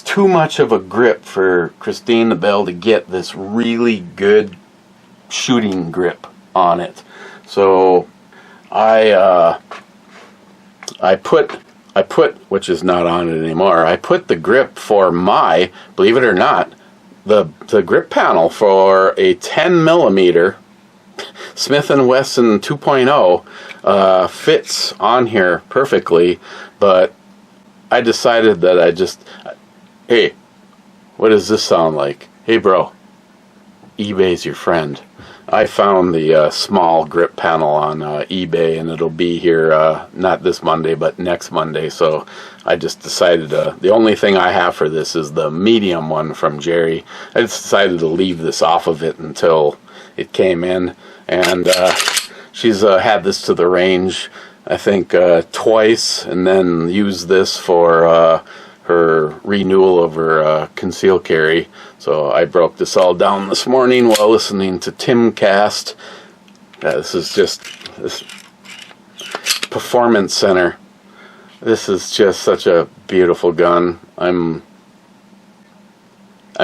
E: too much of a grip for Christine to be able to get this really good shooting grip on it. So I put, which is not on it anymore, I put the grip for my, believe it or not, the grip panel for a 10mm Smith & Wesson 2.0 fits on here perfectly, but I decided that hey, what does this sound like? Hey bro, eBay's your friend. I found the small grip panel on eBay, and it'll be here not this Monday but next Monday. So I just decided the only thing I have for this is the medium one from Jerry. I just decided to leave this off of it until it came in, and she's had this to the range I think twice, and then used this for her renewal of her concealed carry. So I broke this all down this morning while listening to Timcast. This is just this Performance Center. This is just such a beautiful gun. I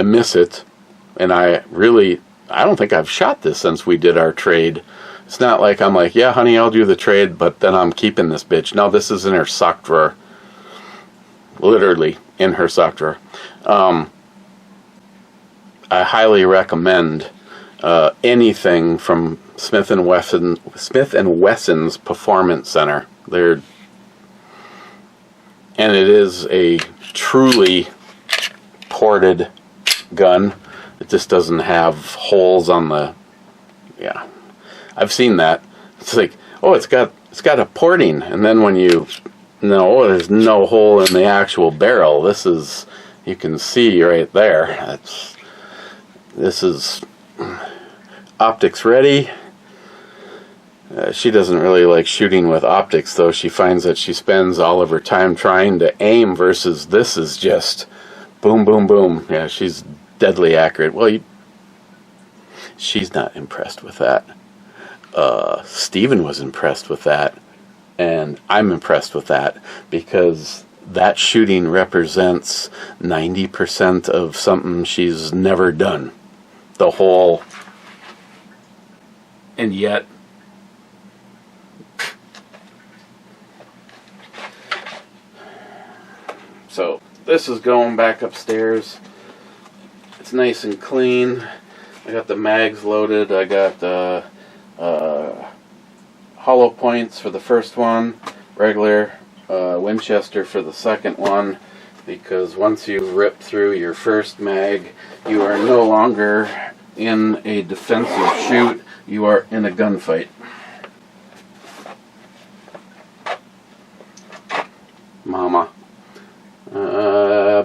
E: miss it, and I don't think I've shot this since we did our trade. It's not like I'm like, yeah honey, I'll do the trade, but then I'm keeping this bitch. No, this is in her sock drawer. Literally in her sock drawer. I highly recommend anything from Smith & Wesson's Performance Center. And it is a truly ported gun. It just doesn't have holes on the, yeah, I've seen that. It's like, oh, it's got a porting, and then when there's no hole in the actual barrel. This is, you can see right there. This is optics ready. She doesn't really like shooting with optics, though. She finds that she spends all of her time trying to aim, versus this is just boom, boom, boom. Yeah, she's deadly accurate. Well, she's not impressed with that. Steven was impressed with that. And I'm impressed with that, because that shooting represents 90% of something she's never done. The whole, and yet this is going back upstairs. It's nice and clean. I got the mags loaded. I got the hollow points for the first one, regular Winchester for the second one, because once you rip through your first mag, you are no longer in a defensive shoot, you are in a gunfight. Mama.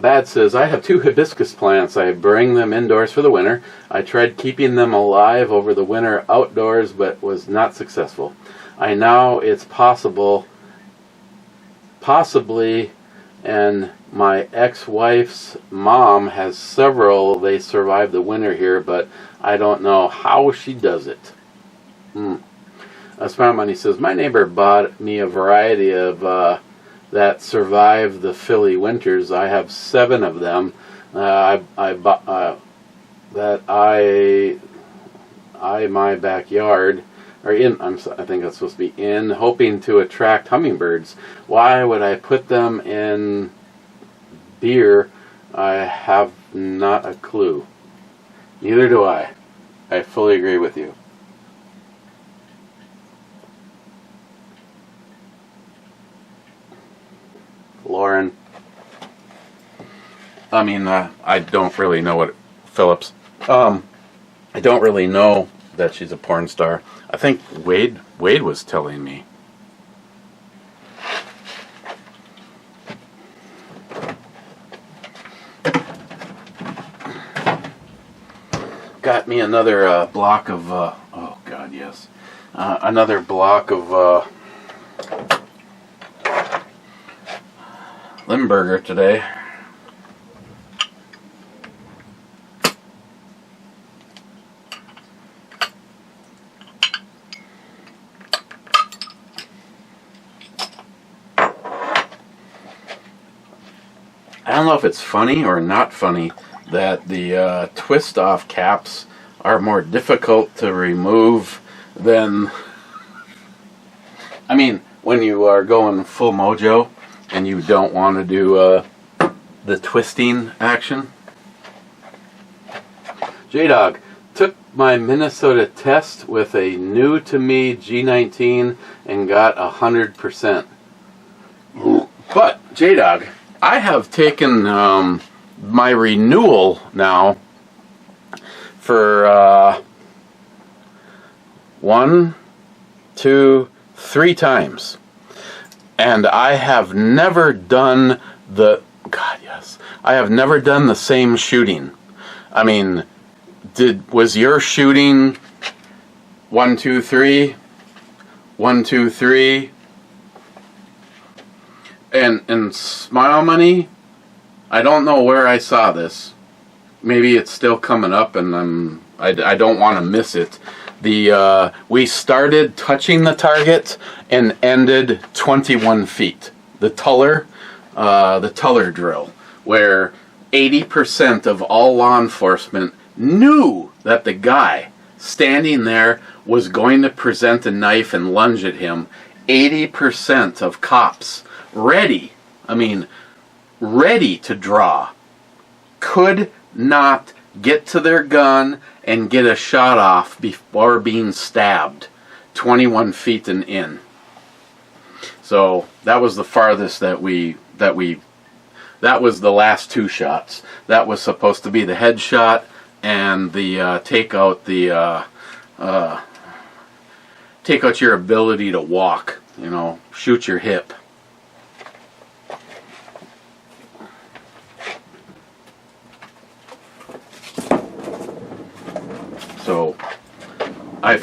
E: Bad says, I have 2 hibiscus plants. I bring them indoors for the winter. I tried keeping them alive over the winter outdoors, but was not successful. I know it's possibly, and my ex-wife's mom has several. They survived the winter here, but I don't know how she does it. Smart Money says, my neighbor bought me a variety of that survive the Philly winters. I have 7 of them. My backyard, or in. I think that's supposed to be in, hoping to attract hummingbirds. Why would I put them in beer? I have not a clue. Neither do I. I fully agree with you. Lauren. I mean, I don't really know what Phillips. I don't really know that she's a porn star. I think Wade was telling me. Got me another block of. Oh God, yes, another block of. Limburger today. I don't know if it's funny or not funny that the twist off caps are more difficult to remove than, I mean, when you are going full mojo and you don't want to do the twisting action. J-Dog, took my Minnesota test with a new to me G19 and got 100%. But, J-Dog, I have taken my renewal now for 1, 2, 3 times. And I have never done I have never done the same shooting. I mean, was your shooting 1, 2, 3, 1, 2, 3, and Smile Money? I don't know where I saw this. Maybe it's still coming up, and I don't want to miss it. We started touching the target and ended 21 feet. The Tuller drill, where 80% of all law enforcement knew that the guy standing there was going to present a knife and lunge at him. 80% of cops ready to draw, could not get to their gun and get a shot off before being stabbed 21 feet and in. So that was the farthest that was the last 2 shots. That was supposed to be the headshot and the take out your ability to walk, shoot your hip. So I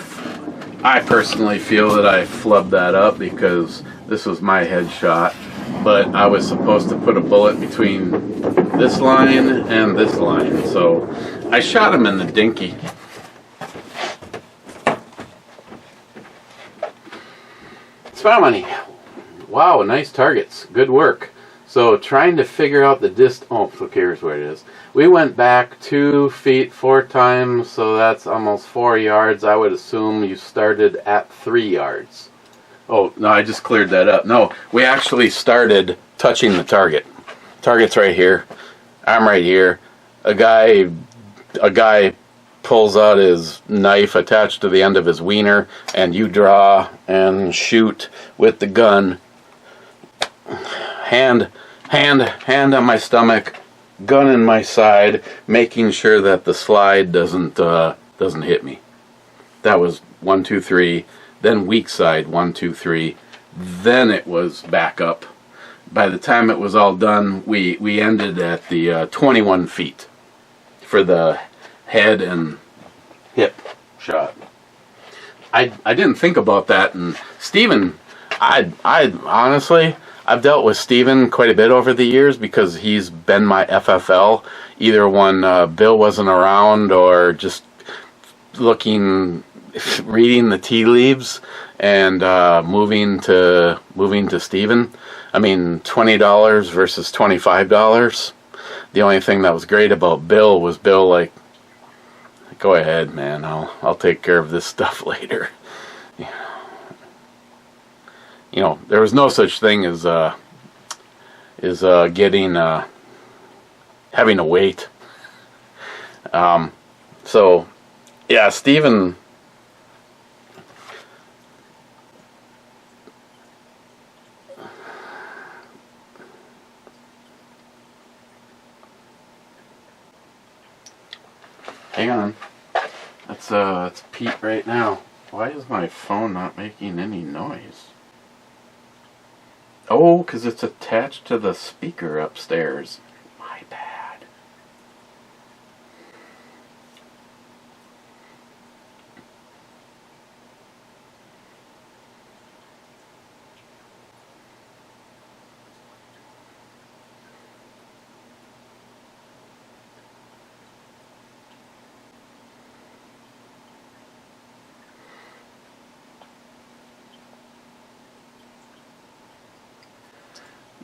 E: personally feel that I flubbed that up because this was my headshot, but I was supposed to put a bullet between this line and this line, so I shot him in the dinky. Smile Money. Wow, nice targets. Good work. So trying to figure out the oh, okay, here's where it is. We went back 2 feet 4 times, so that's almost 4 yards. I would assume you started at 3 yards. Oh, no, I just cleared that up. No, we actually started touching the target. Target's right here. I'm right here. A guy pulls out his knife attached to the end of his wiener, and you draw and shoot with the gun. Hand on my stomach, gun in my side, making sure that the slide doesn't hit me. That was 1, 2, 3. Then weak side 1, 2, 3. Then it was back up. By the time it was all done, we ended at the 21 feet for the head and hip shot. I didn't think about that, and Steven, I honestly, I've dealt with Steven quite a bit over the years because he's been my FFL, either when Bill wasn't around or just reading the tea leaves and moving to Steven. I mean, $20 versus $25. The only thing that was great about Bill was Bill like, go ahead, man. I'll take care of this stuff later. You know, there was no such thing as having to wait. So, yeah, Steven. Hang on. That's Pete right now. Why is my phone not making any noise? Oh, because it's attached to the speaker upstairs. My bad.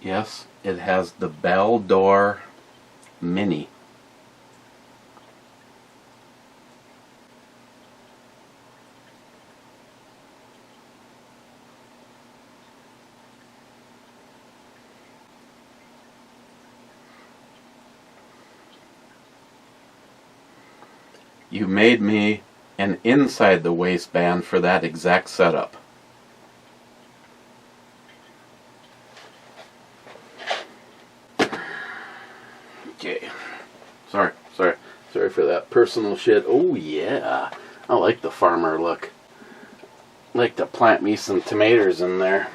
E: Yes, it has the Bell Door Mini. You made me an inside the waistband for that exact setup. Okay. Sorry for that personal shit. Oh yeah, I like the farmer look. Like to plant me some tomatoes in there.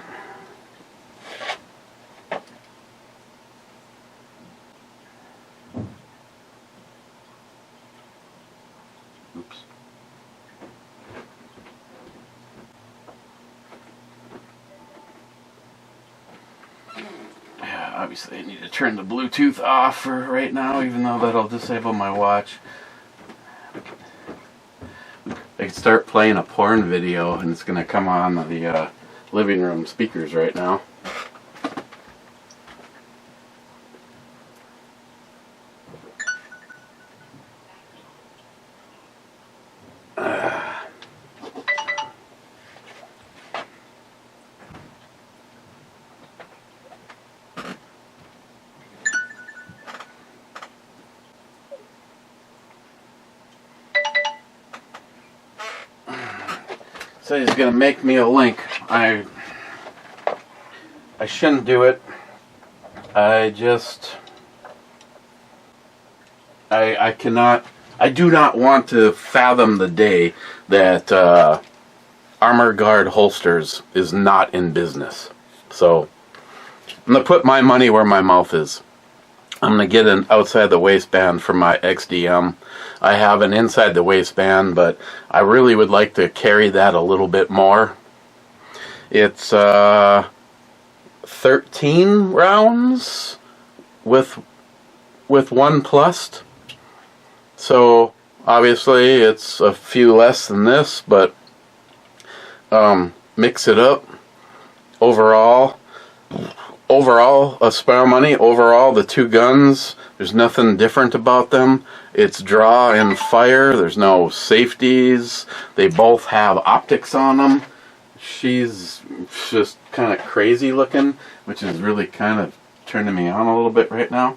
E: Oops. Obviously I need to turn the Bluetooth off for right now, even though that'll disable my watch. I could start playing a porn video and it's gonna come on the living room speakers right now. So he's gonna make me a link. I shouldn't do it. I do not want to fathom the day that Armor Guard Holsters is not in business. So I'm gonna put my money where my mouth is. I'm gonna get an outside the waistband for my XDM. I have an inside the waistband, but I really would like to carry that a little bit more. It's 13 rounds with 1 plus. So obviously it's a few less than this, but mix it up. Overall, a spare money. Overall, the two guns, there's nothing different about them. It's draw and fire. There's no safeties. They both have optics on them. She's just kind of crazy looking, which is really kind of turning me on a little bit right now.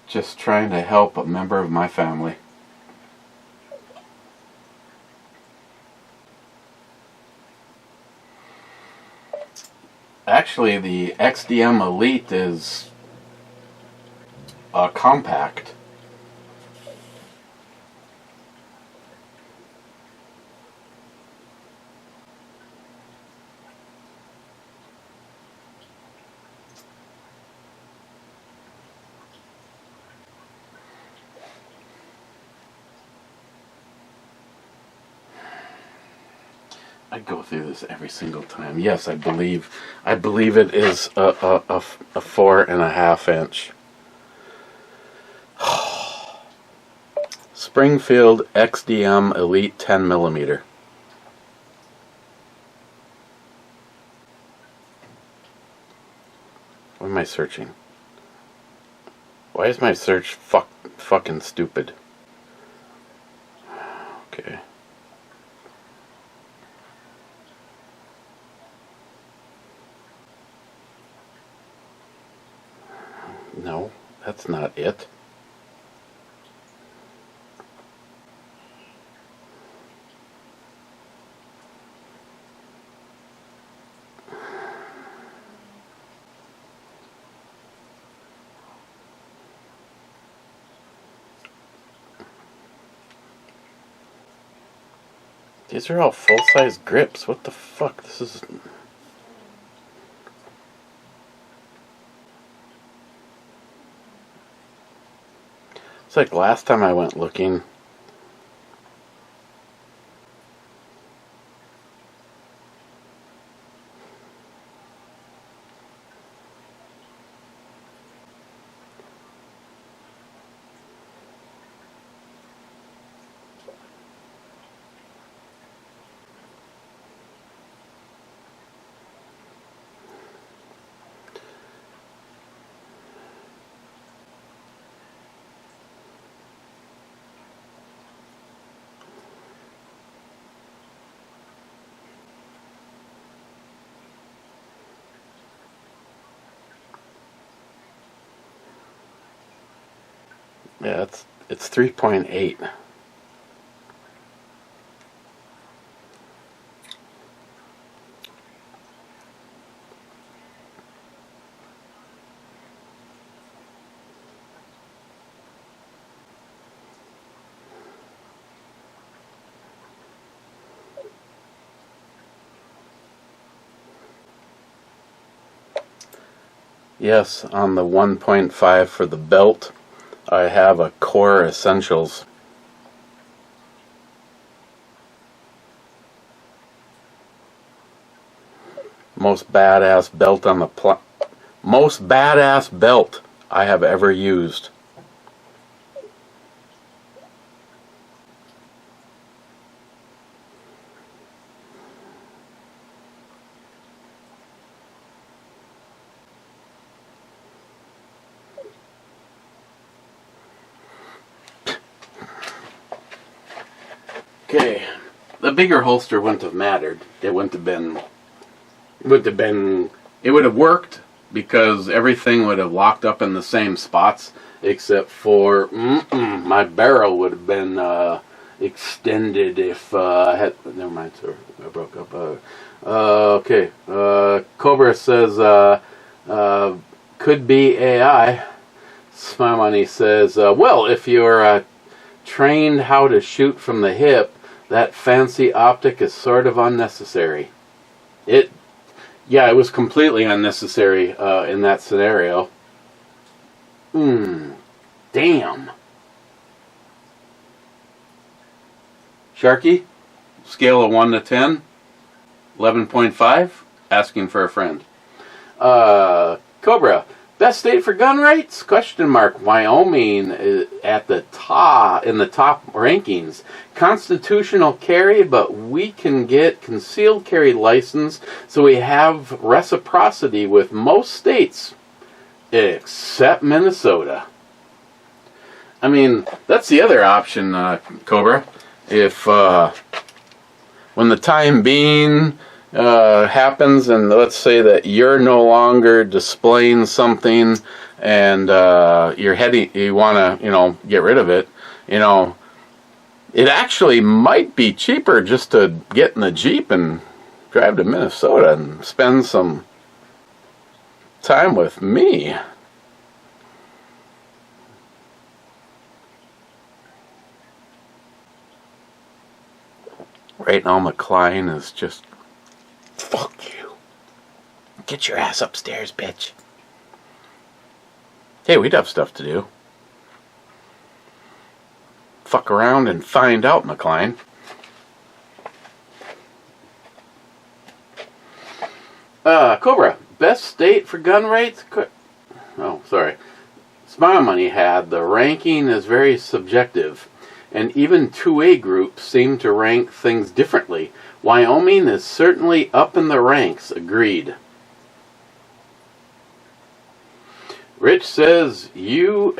E: Just trying to help a member of my family. Actually, the XDM Elite is compact. I go through this every single time. Yes, I believe it is a 4.5 inch. Springfield XDM Elite 10mm. What am I searching? Why is my search fucking stupid? Okay. No, that's not it. These are all full-size grips. What the fuck? This is... It's like last time I went looking. Yeah, it's 3.8. Yes, on the 1.5 for the belt, I have a Core Essentials. Most badass belt on the most badass belt I have ever used. Okay, the bigger holster wouldn't have mattered. It wouldn't have been. It would have worked because everything would have locked up in the same spots, except for my barrel would have been extended if I had. Never mind, sir. I broke up. Okay. Cobra says could be AI. Smile Money says, well, if you're trained how to shoot from the hip, that fancy optic is sort of unnecessary. Yeah, it was completely unnecessary in that scenario. Damn. Sharky, scale of 1 to 10, 11.5, asking for a friend. Cobra, best state for gun rates? Question mark. Wyoming is at the top in the top rankings. Constitutional carry, but we can get concealed carry license, so we have reciprocity with most states except Minnesota. I mean, that's the other option, Cobra. If when the time being happens, and let's say that you're no longer displaying something, and you're heading, you want to, get rid of it, it actually might be cheaper just to get in the Jeep and drive to Minnesota and spend some time with me. Right now, McLean is just, fuck you. Get your ass upstairs, bitch. Hey, we'd have stuff to do. Fuck around and find out, McLean. Cobra, best state for gun rates? Oh, sorry. Smile Money had the ranking is very subjective, and even 2A groups seem to rank things differently. Wyoming is certainly up in the ranks, agreed. Rich says USCCA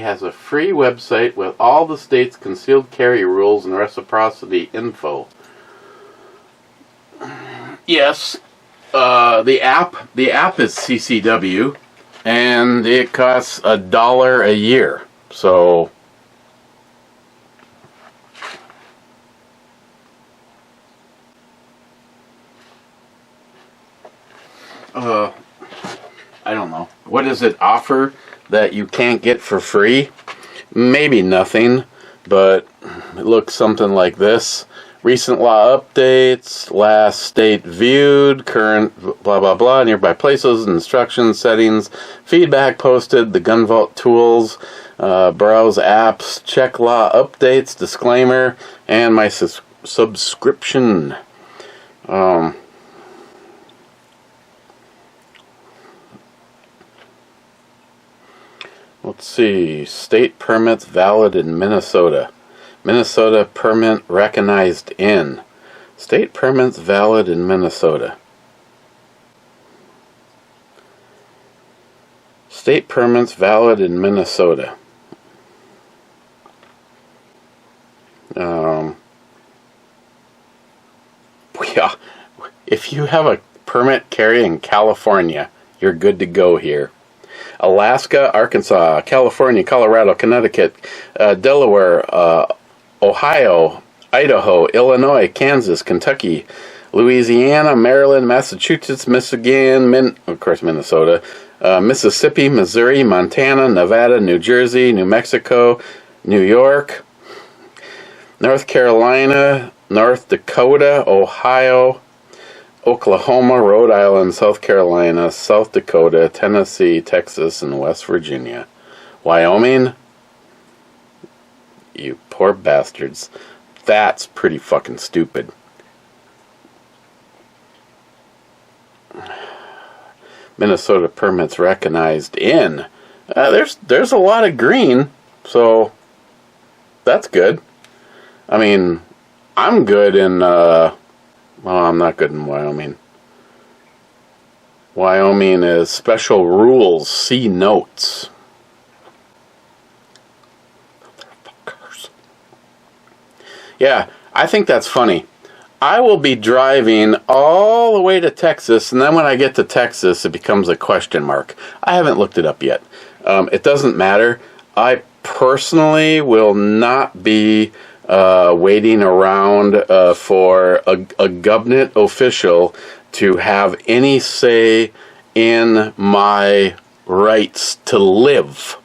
E: has a free website with all the state's concealed carry rules and reciprocity info. Yes, the app is CCW, and it costs $1 a year. So I don't know. What does it offer that you can't get for free? Maybe nothing, but it looks something like this. Recent law updates, last state viewed, current blah blah blah, nearby places, instructions, settings, feedback posted, the gun vault tools, browse apps, check law updates, disclaimer, and my subscription. Let's see. State permits valid in Minnesota. Minnesota permit recognized in. State permits valid in Minnesota. State permits valid in Minnesota. Yeah, if you have a permit carry in California, you're good to go here. Alaska, Arkansas, California, Colorado, Connecticut, Delaware, Ohio, Idaho, Illinois, Kansas, Kentucky, Louisiana, Maryland, Massachusetts, Michigan, of course Minnesota, Mississippi, Missouri, Montana, Nevada, New Jersey, New Mexico, New York, North Carolina, North Dakota, Ohio, Oklahoma, Rhode Island, South Carolina, South Dakota, Tennessee, Texas, and West Virginia. Wyoming? You poor bastards. That's pretty fucking stupid. Minnesota permits recognized in. There's a lot of green, so that's good. I mean, I'm good in, well, I'm not good in Wyoming. Wyoming is special rules, see notes. Yeah, I think that's funny. I will be driving all the way to Texas, and then when I get to Texas, it becomes a question mark. I haven't looked it up yet. It doesn't matter. I personally will not be waiting around for a government official to have any say in my rights to live.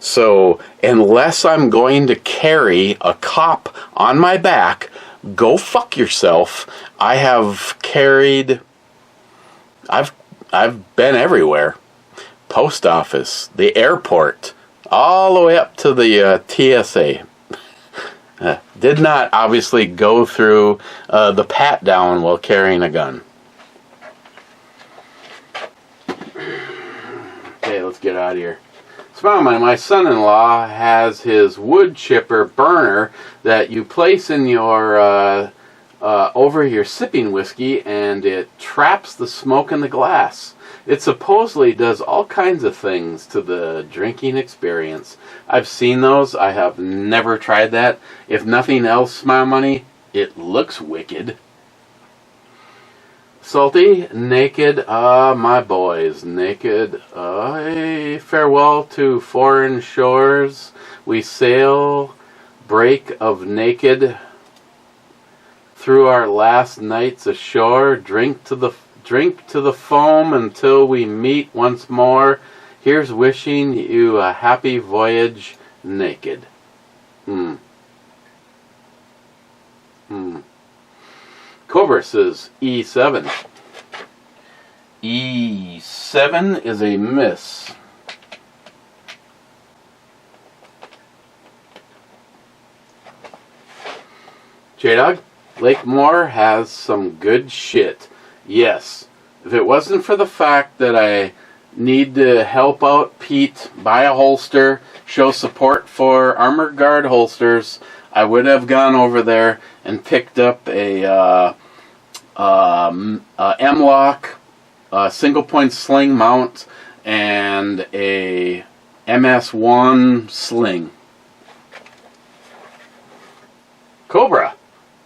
E: So, unless I'm going to carry a cop on my back, go fuck yourself. I have carried, I've been everywhere. Post office, the airport, all the way up to the TSA. Did not obviously go through the pat down while carrying a gun. Okay, let's get out of here. My son-in-law has his wood chipper burner that you place in your over your sipping whiskey, and it traps the smoke in the glass. It supposedly does all kinds of things to the drinking experience. I've seen those. I have never tried that. If nothing else, Smile Money, It looks wicked. Salty, naked, my boys, naked. Hey, farewell to foreign shores. We sail, break of naked. Through our last nights ashore, drink to the foam until we meet once more. Here's wishing you a happy voyage, naked. Cobra says E7. E7 is a miss. J-Dog, Lake Moore has some good shit. Yes. If it wasn't for the fact that I need to help out Pete, buy a holster, show support for Armor Guard holsters, I would have gone over there and picked up a M-Lock, single point sling mount, and a MS-1 sling. Cobra,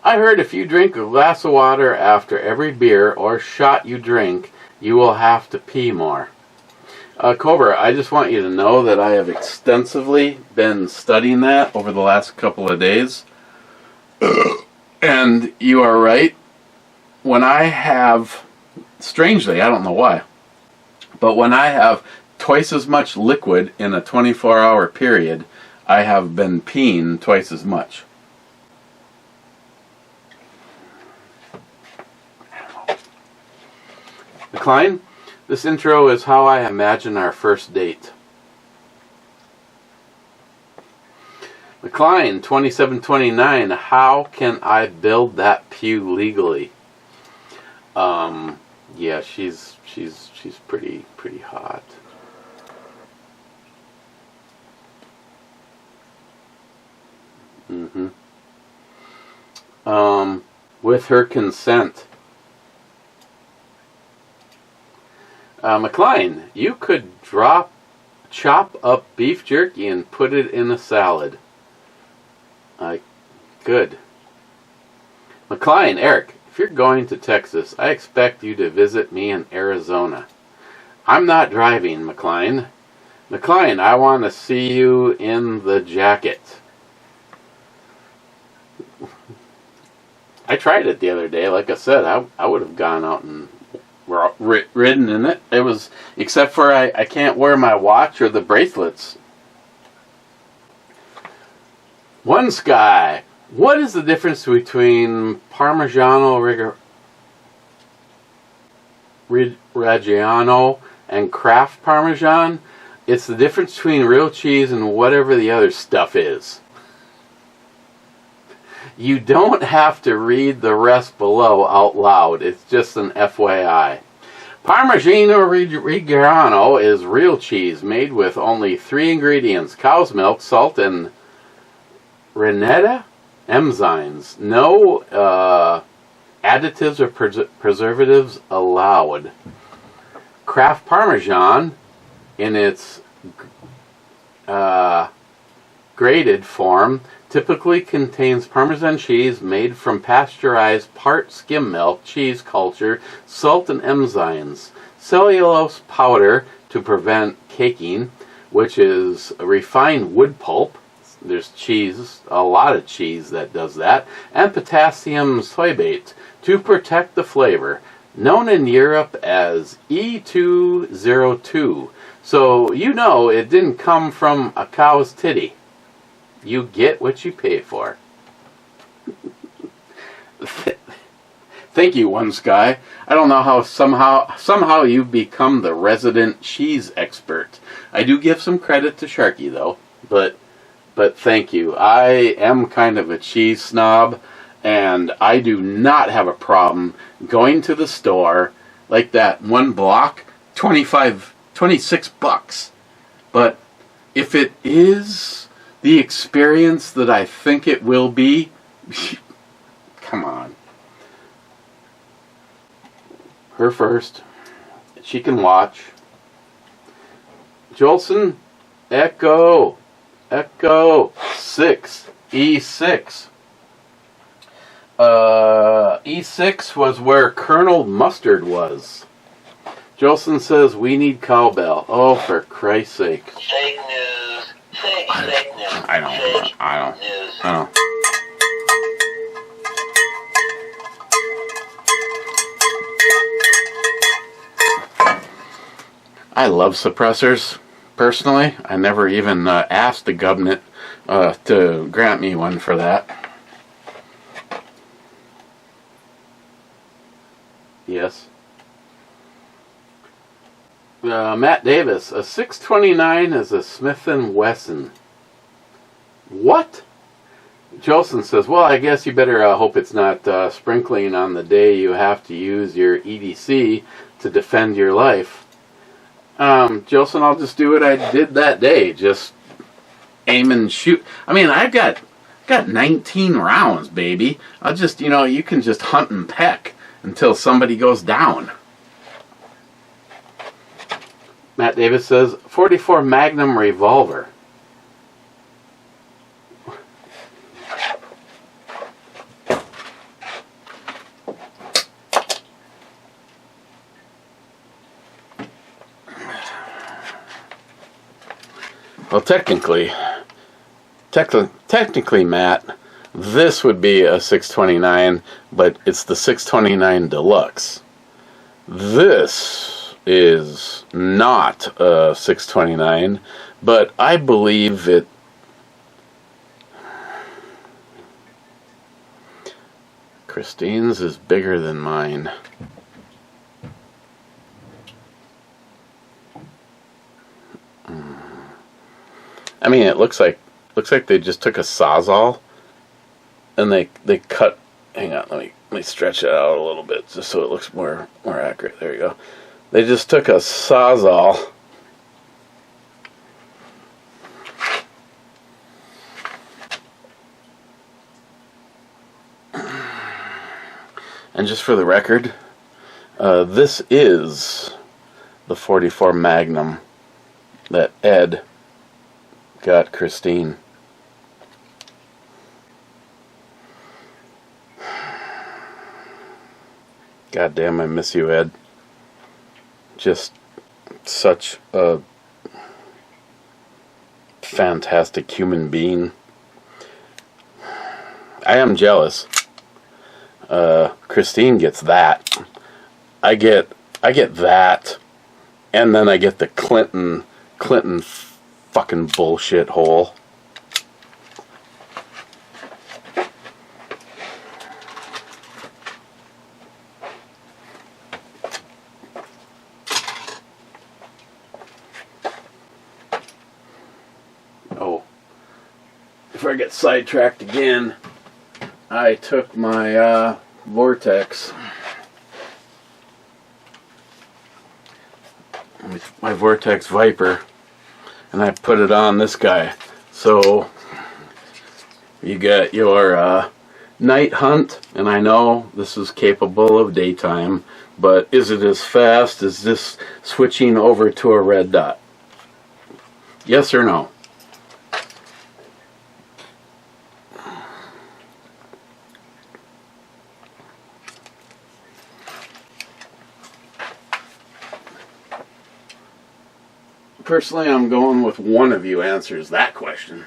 E: I heard if you drink a glass of water after every beer or shot you drink, you will have to pee more. Cobra, I just want you to know that I have extensively been studying that over the last couple of days. And you are right. When I have, strangely, I don't know why, but when I have twice as much liquid in a 24-hour period, I have been peeing twice as much. McLean, this intro is how I imagine our first date. McLean, 2729, how can I build that pew legally? Yeah, she's pretty hot. With her consent. McLean, you could chop up beef jerky and put it in a salad. Good. McLean, Eric, if you're going to Texas, I expect you to visit me in Arizona. I'm not driving, McLean. McLean, I want to see you in the jacket. I tried it the other day. Like I said, I would have gone out and ridden in it. It was, except for I can't wear my watch or the bracelets. One Sky, what is the difference between Parmigiano Reggiano and Kraft Parmesan? It's the difference between real cheese and whatever the other stuff is. You don't have to read the rest below out loud. It's just an FYI. Parmigiano Reggiano is real cheese made with only 3 ingredients: cow's milk, salt, and Renetta enzymes. No additives or preservatives allowed. Kraft Parmesan, in its graded form, typically contains Parmesan cheese made from pasteurized part skim milk, cheese culture, salt, and enzymes. Cellulose powder to prevent caking, which is a refined wood pulp. There's cheese, a lot of cheese that does that. And potassium sorbate to protect the flavor, known in Europe as E202. So you know it didn't come from a cow's titty. You get what you pay for. Thank you, One Sky. I don't know how somehow you've become the resident cheese expert. I do give some credit to Sharky though, but thank you. I am kind of a cheese snob, and I do not have a problem going to the store like that one block, 26 bucks. But if it is the experience that I think it will be, come on. Her first. She can watch. Jolson, Echo 6, E6. E6 was where Colonel Mustard was. Jolson says we need cowbell. Oh, for Christ's sake.
F: Fake news. Fake news.
E: I don't.
F: News.
E: I love suppressors. Personally, I never even asked the government to grant me one for that. Yes. Matt Davis, a 629 is a Smith & Wesson. What? Jolson says, well, I guess you better hope it's not sprinkling on the day you have to use your EDC to defend your life. Jolson, I'll just do what I did that day. Just aim and shoot. I mean, I've got 19 rounds, baby. I'll just, you can just hunt and peck until somebody goes down. Matt Davis says, 44 Magnum revolver. Well, technically, Matt, this would be a 629, but it's the 629 Deluxe. This is not a 629, but I believe it. Christine's is bigger than mine. I mean, it looks like they just took a Sawzall and they cut. Hang on, let me stretch it out a little bit just so it looks more accurate. There you go. They just took a Sawzall and just for the record, this is the 44 Magnum that Ed got Christine. God damn, I miss you, Ed. Just such a fantastic human being. I am jealous. Christine gets that. I get that, and then I get the Clinton fucking bullshit hole. Oh, before I get sidetracked again, I took my Vortex, my Vortex Viper, and I put it on this guy. So you get your night hunt, and I know this is capable of daytime, but is it as fast as this switching over to a red dot? Yes or no? Personally, I'm going with one of you answers that question.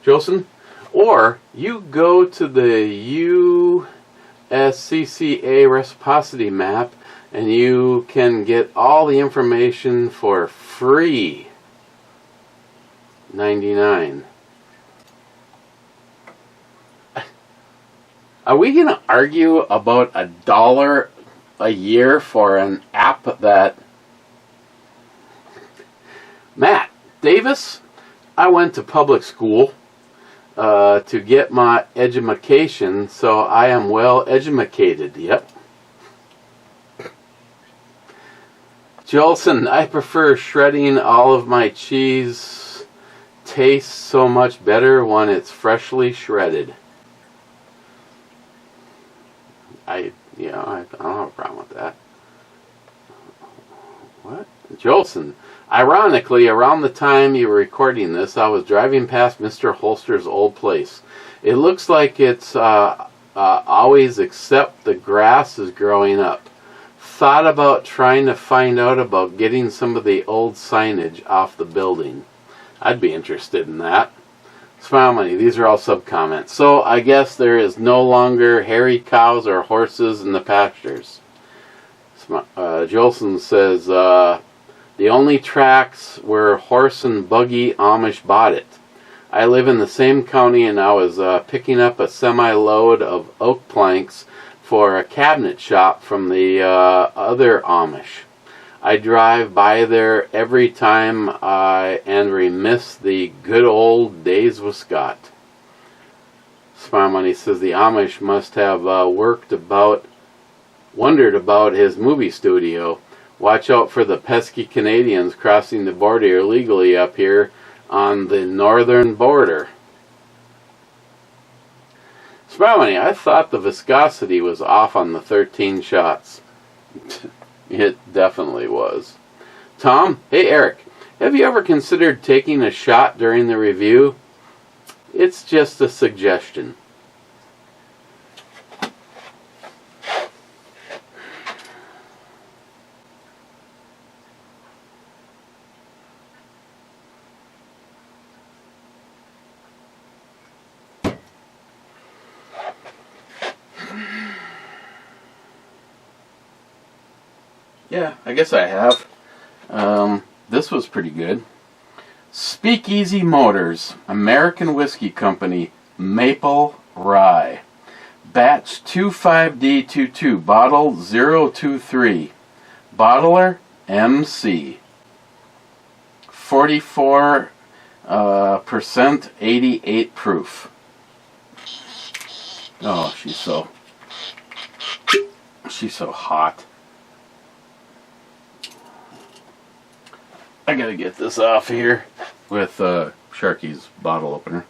E: Jolson, or you go to the USCCA reciprocity map and you can get all the information for free. 99. Are we going to argue about $1 a year for an app that... Matt Davis, I went to public school to get my edumacation, so I am well edumacated. Yep. Jolson, I prefer shredding. All of my cheese tastes so much better when it's freshly shredded. I don't have a problem with that. What? Jolson, ironically, around the time you were recording this, I was driving past Mr. Holster's old place. It looks like it's always except the grass is growing up. Thought about trying to find out about getting some of the old signage off the building. I'd be interested in that. Smile money. These are all sub-comments. So I guess there is no longer hairy cows or horses in the pastures. Jolson says, the only tracks where horse and buggy Amish bought it. I live in the same county and I was picking up a semi-load of oak planks for a cabinet shop from the other Amish. I drive by there every time and remiss the good old days with Scott. Smile Money says the Amish must have wondered about his movie studio. Watch out for the pesky Canadians crossing the border illegally up here on the northern border. Smile Money, I thought the viscosity was off on the 13 shots. It definitely was. Tom, hey Eric, have you ever considered taking a shot during the review? It's just a suggestion. Yeah, I guess I have. This was pretty good. Speakeasy Motors, American Whiskey Company, Maple Rye. Batch 25D22, bottle 023. Bottler, MC. 44%, 88 proof. Oh, she's so hot. I gotta get this off here with Sharky's bottle opener.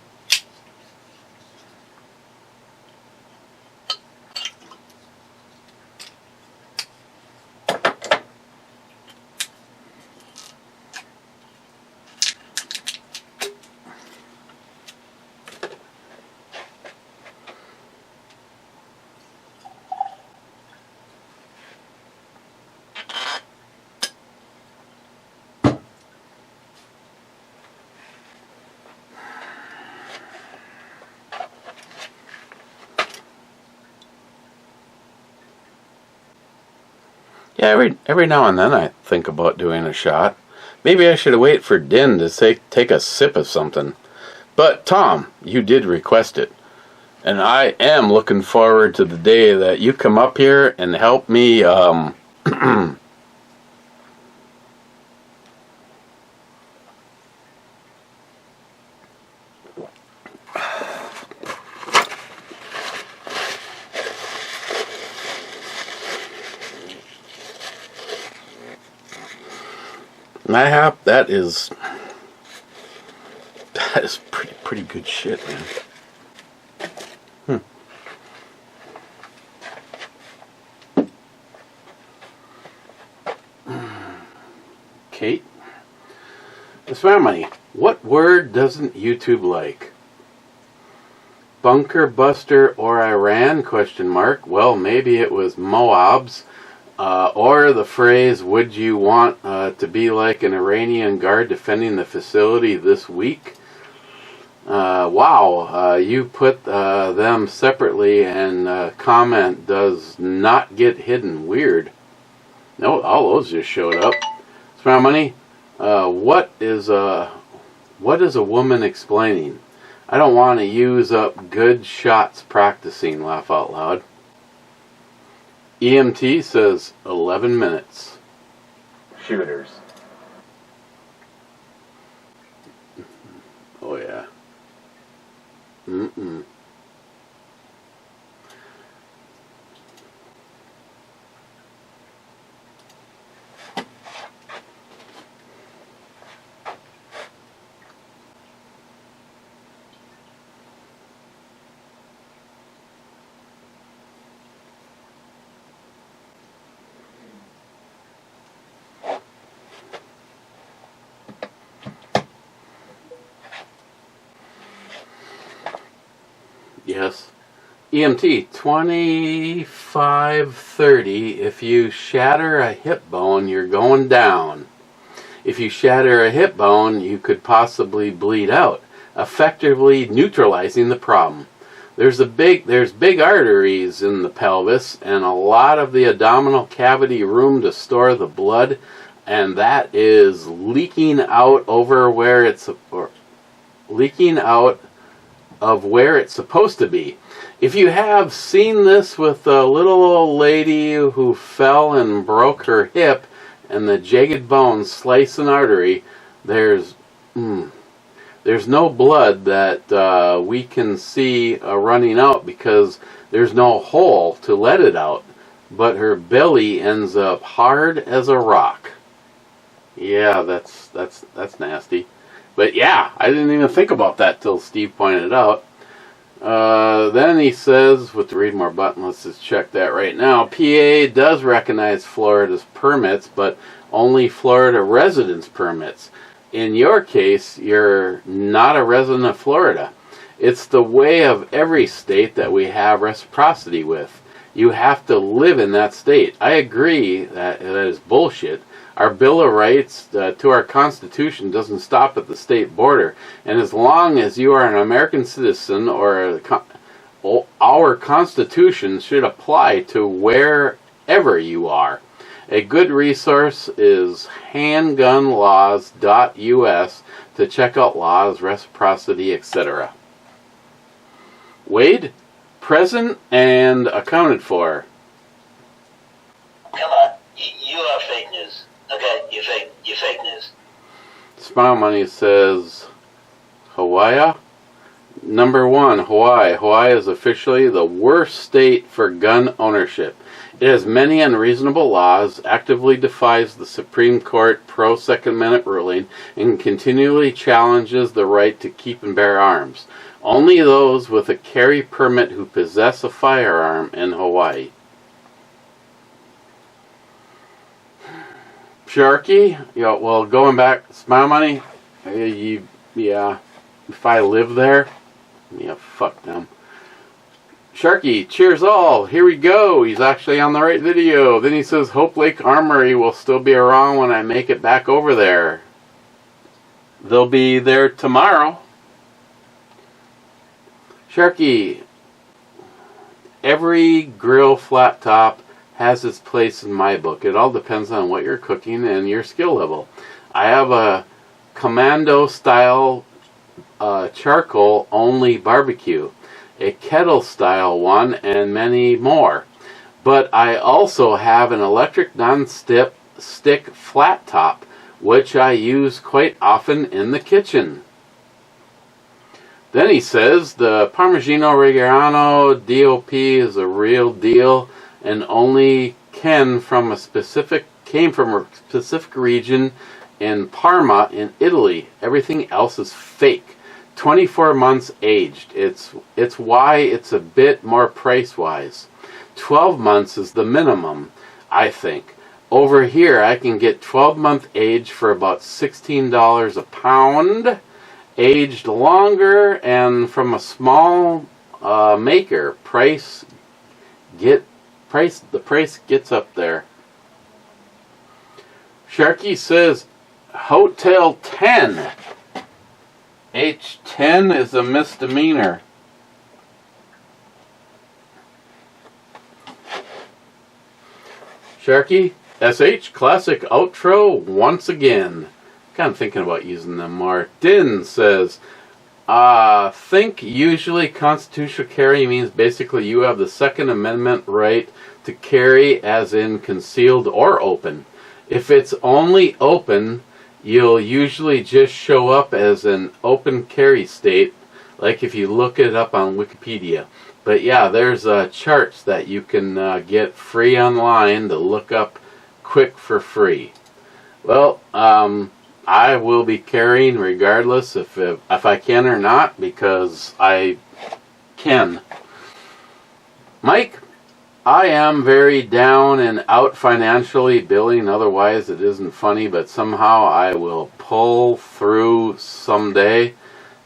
E: Yeah, every now and then I think about doing a shot. Maybe I should wait for Din to take a sip of something. But Tom, you did request it. And I am looking forward to the day that you come up here and help me that is pretty good shit, man. Kate? Smile Money, what word doesn't YouTube like? Bunker Buster or Iran? Question mark. Well, maybe it was Moabs. Or the phrase, would you want to be like an Iranian guard defending the facility this week? Wow, you put them separately and comment does not get hidden. Weird. No, all those just showed up. Smile Money, what is a woman explaining? I don't want to use up good shots practicing, laugh out loud. EMT says 11 minutes. Shooters. Oh yeah. Mm-mm. Yes. EMT 2530. If you shatter a hip bone, you're going down. If you shatter a hip bone, you could possibly bleed out, effectively neutralizing the problem. There's big arteries in the pelvis and a lot of the abdominal cavity room to store the blood, and that is leaking out over where it's leaking out of where it's supposed to be. If you have seen this with a little old lady who fell and broke her hip and the jagged bone slice an artery, there's no blood that we can see running out because there's no hole to let it out, but her belly ends up hard as a rock. Yeah, that's nasty. But yeah, I didn't even think about that till Steve pointed it out. Then he says, with the read more button, let's just check that right now. PA does recognize Florida's permits, but only Florida residence permits. In your case, you're not a resident of Florida. It's the way of every state that we have reciprocity with. You have to live in that state. I agree that is bullshit. Our Bill of Rights to our Constitution doesn't stop at the state border. And as long as you are an American citizen, or our Constitution should apply to wherever you are. A good resource is handgunlaws.us to check out laws, reciprocity, etc. Wade, present and accounted for.
F: Come on, you are fake news. Okay, you're fake news.
E: Smile Money says, Hawaii? Number 1, Hawaii. Hawaii is officially the worst state for gun ownership. It has many unreasonable laws, actively defies the Supreme Court pro-Second Amendment ruling, and continually challenges the right to keep and bear arms. Only those with a carry permit who possess a firearm in Hawaii. Sharky, yeah, well, going back, Smile Money, yeah, if I live there, yeah, fuck them. Sharky, cheers all, here we go, he's actually on the right video. Then he says, Hope Lake Armory will still be around when I make it back over there. They'll be there tomorrow. Sharky, every grill flat top has its place in my book. It all depends on what you're cooking and your skill level. I have a commando style charcoal only barbecue, a kettle style one, and many more. But I also have an electric non-stick flat top, which I use quite often in the kitchen. Then he says the Parmigiano Reggiano DOP is a real deal and only came from a specific region in Parma in Italy. Everything else is fake. 24 months aged. It's why it's a bit more price-wise. 12 months is the minimum, I think. Over here, I can get 12-month age for about $16 a pound. Aged longer and from a small maker, the price gets up there. Sharky says Hotel 10. H10 is a misdemeanor. Sharky, SH classic outro once again. Kind of thinking about using them more. Din says, think usually constitutional carry means basically you have the Second Amendment right to carry, as in concealed or open. If it's only open, you'll usually just show up as an open carry state, like if you look it up on Wikipedia. But yeah, there's charts that you can get free online to look up quick for free. Well, I will be carrying regardless if I can or not, because I can. Mike, I am very down and out financially, billing, otherwise it isn't funny, but somehow I will pull through someday.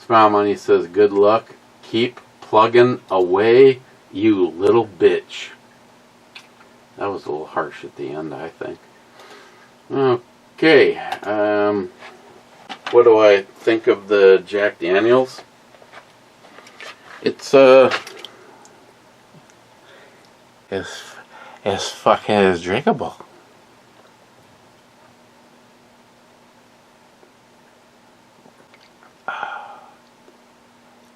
E: Smile Money says good luck, keep plugging away, you little bitch. That was a little harsh at the end, I think. Okay, what do I think of the Jack Daniels? It's as fucking as drinkable.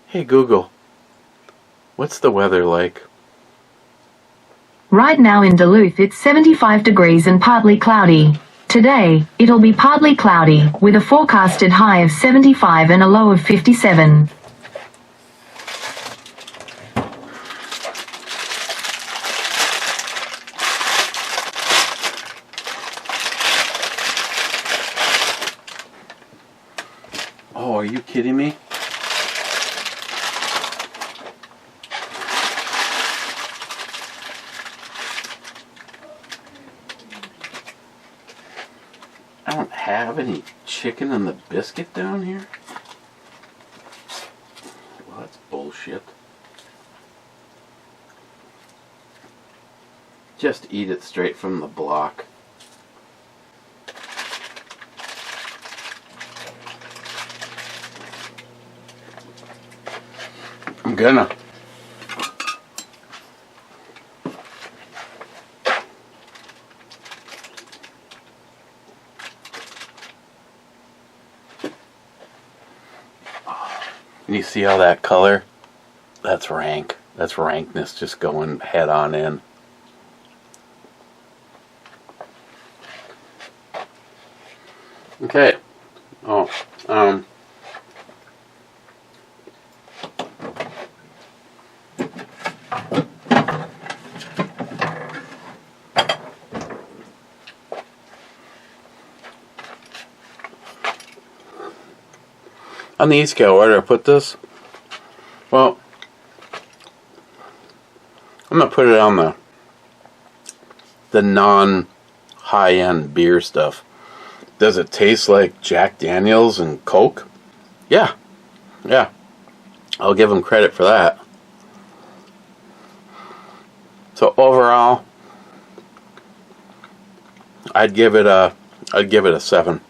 E: Hey Google, what's the weather like?
G: Right now in Duluth it's 75 degrees and partly cloudy. Today, it'll be partly cloudy, with a forecasted high of 75 and a low of 57.
E: Oh, are you kidding me? I don't have any chicken in the biscuit down here? Well, that's bullshit. Just eat it straight from the block. I'm gonna. And you see all that color? That's rank. That's rankness just going head on in. Okay. Oh, on the E-scale, where do I put this? Well, I'm gonna put it on the non-high-end beer stuff. Does it taste like Jack Daniels and Coke? Yeah. Yeah. I'll give them credit for that. So overall, I'd give it a 7.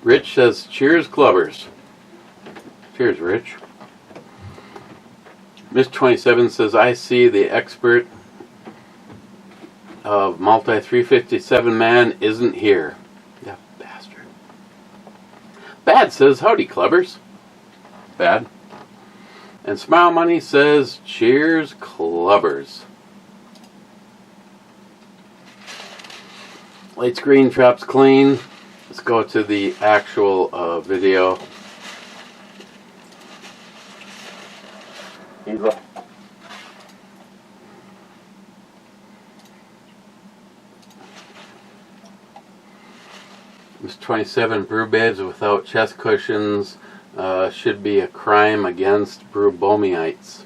E: Rich says, cheers, clubbers. Cheers, Rich. Miss 27 says, I see the expert of Multi 357 man isn't here. Yeah, bastard. Bad says, howdy, clubbers. Bad. And Smile Money says, cheers, clubbers. Light screen, traps clean. Let's go to the actual video. Miss 27, brew beds without chest cushions should be a crime against brewbomiites.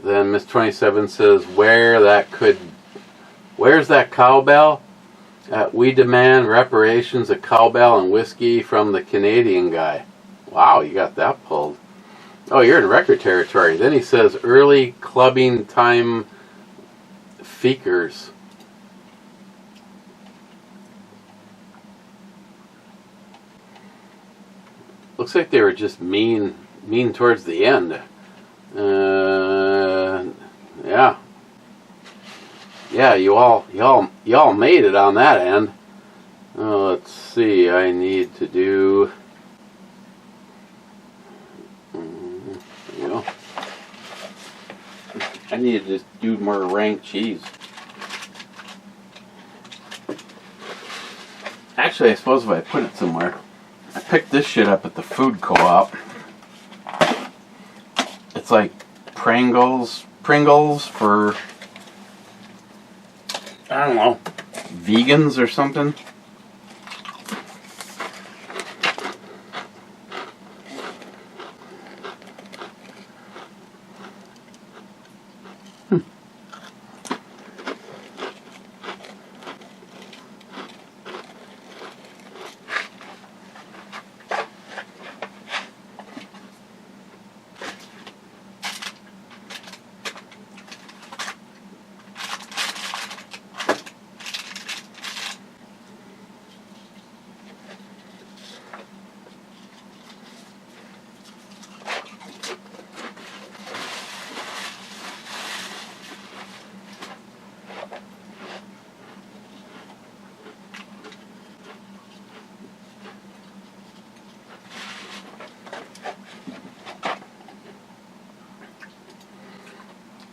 E: Then Miss 27 says, where's that cowbell? We demand reparations, a cowbell and whiskey from the Canadian guy. Wow, you got that pulled. Oh, you're in record territory. Then he says, early clubbing time feekers. Looks like they were just mean towards the end. Yeah. Yeah, you all made it on that end. Let's see. I need to do. There you go. I need to just do more rank cheese. Actually, I suppose if I put it somewhere, I picked this shit up at the food co-op. It's like Pringles for, I don't know, vegans or something.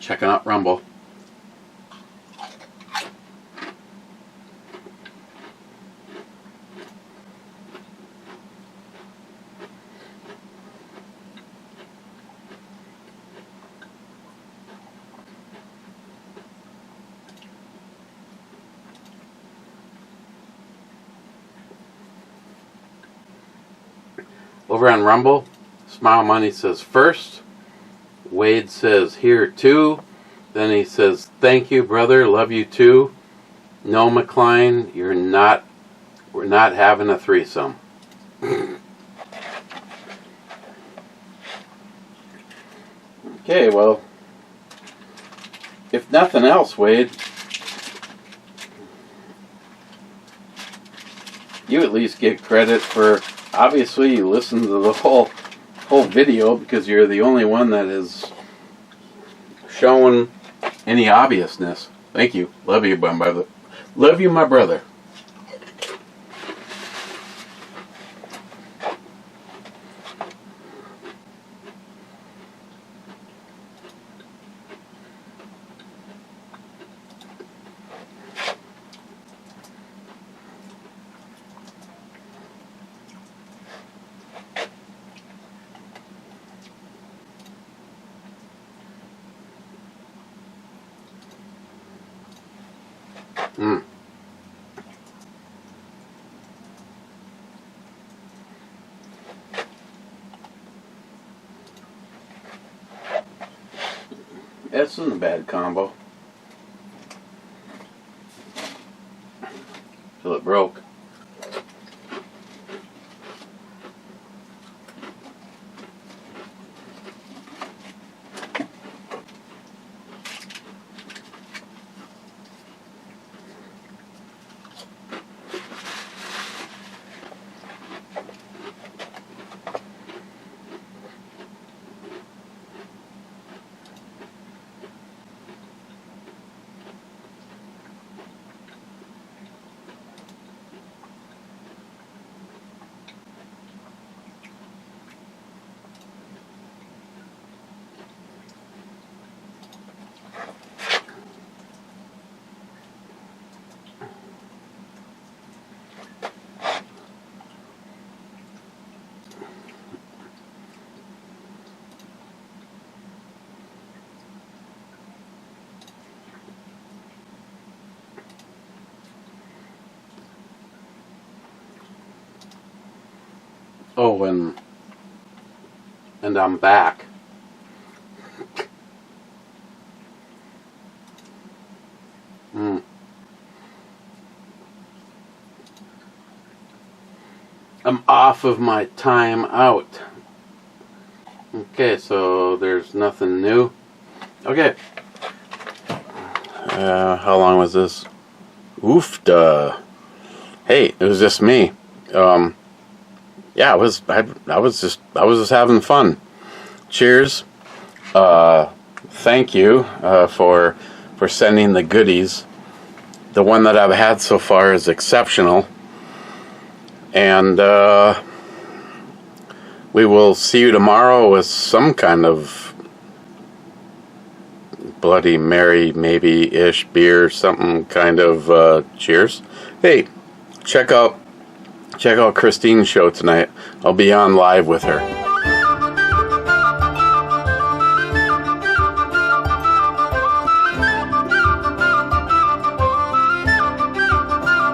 E: checking out Rumble. Over on Rumble, Smile Money says first. Wade says here too. Then he says thank you, brother. Love you too. No, McCline, we're not having a threesome. Okay, well, if nothing else, Wade, you at least get credit for, obviously you listened to the whole video because you're the only one that is showing any obviousness. Thank you. Love you, my brother. Love you, my brother. That's not a bad combo. Till it broke. Oh, and I'm back. I'm off of my time out. Okay, so there's nothing new. Okay. How long was this? Oofda. Hey, it was just me. Yeah, I was just having fun. Cheers. Thank you for sending the goodies. The one that I've had so far is exceptional. And we will see you tomorrow with some kind of Bloody Mary, maybe-ish beer, something kind of cheers. Hey, check out Christine's show tonight. I'll be on live with her.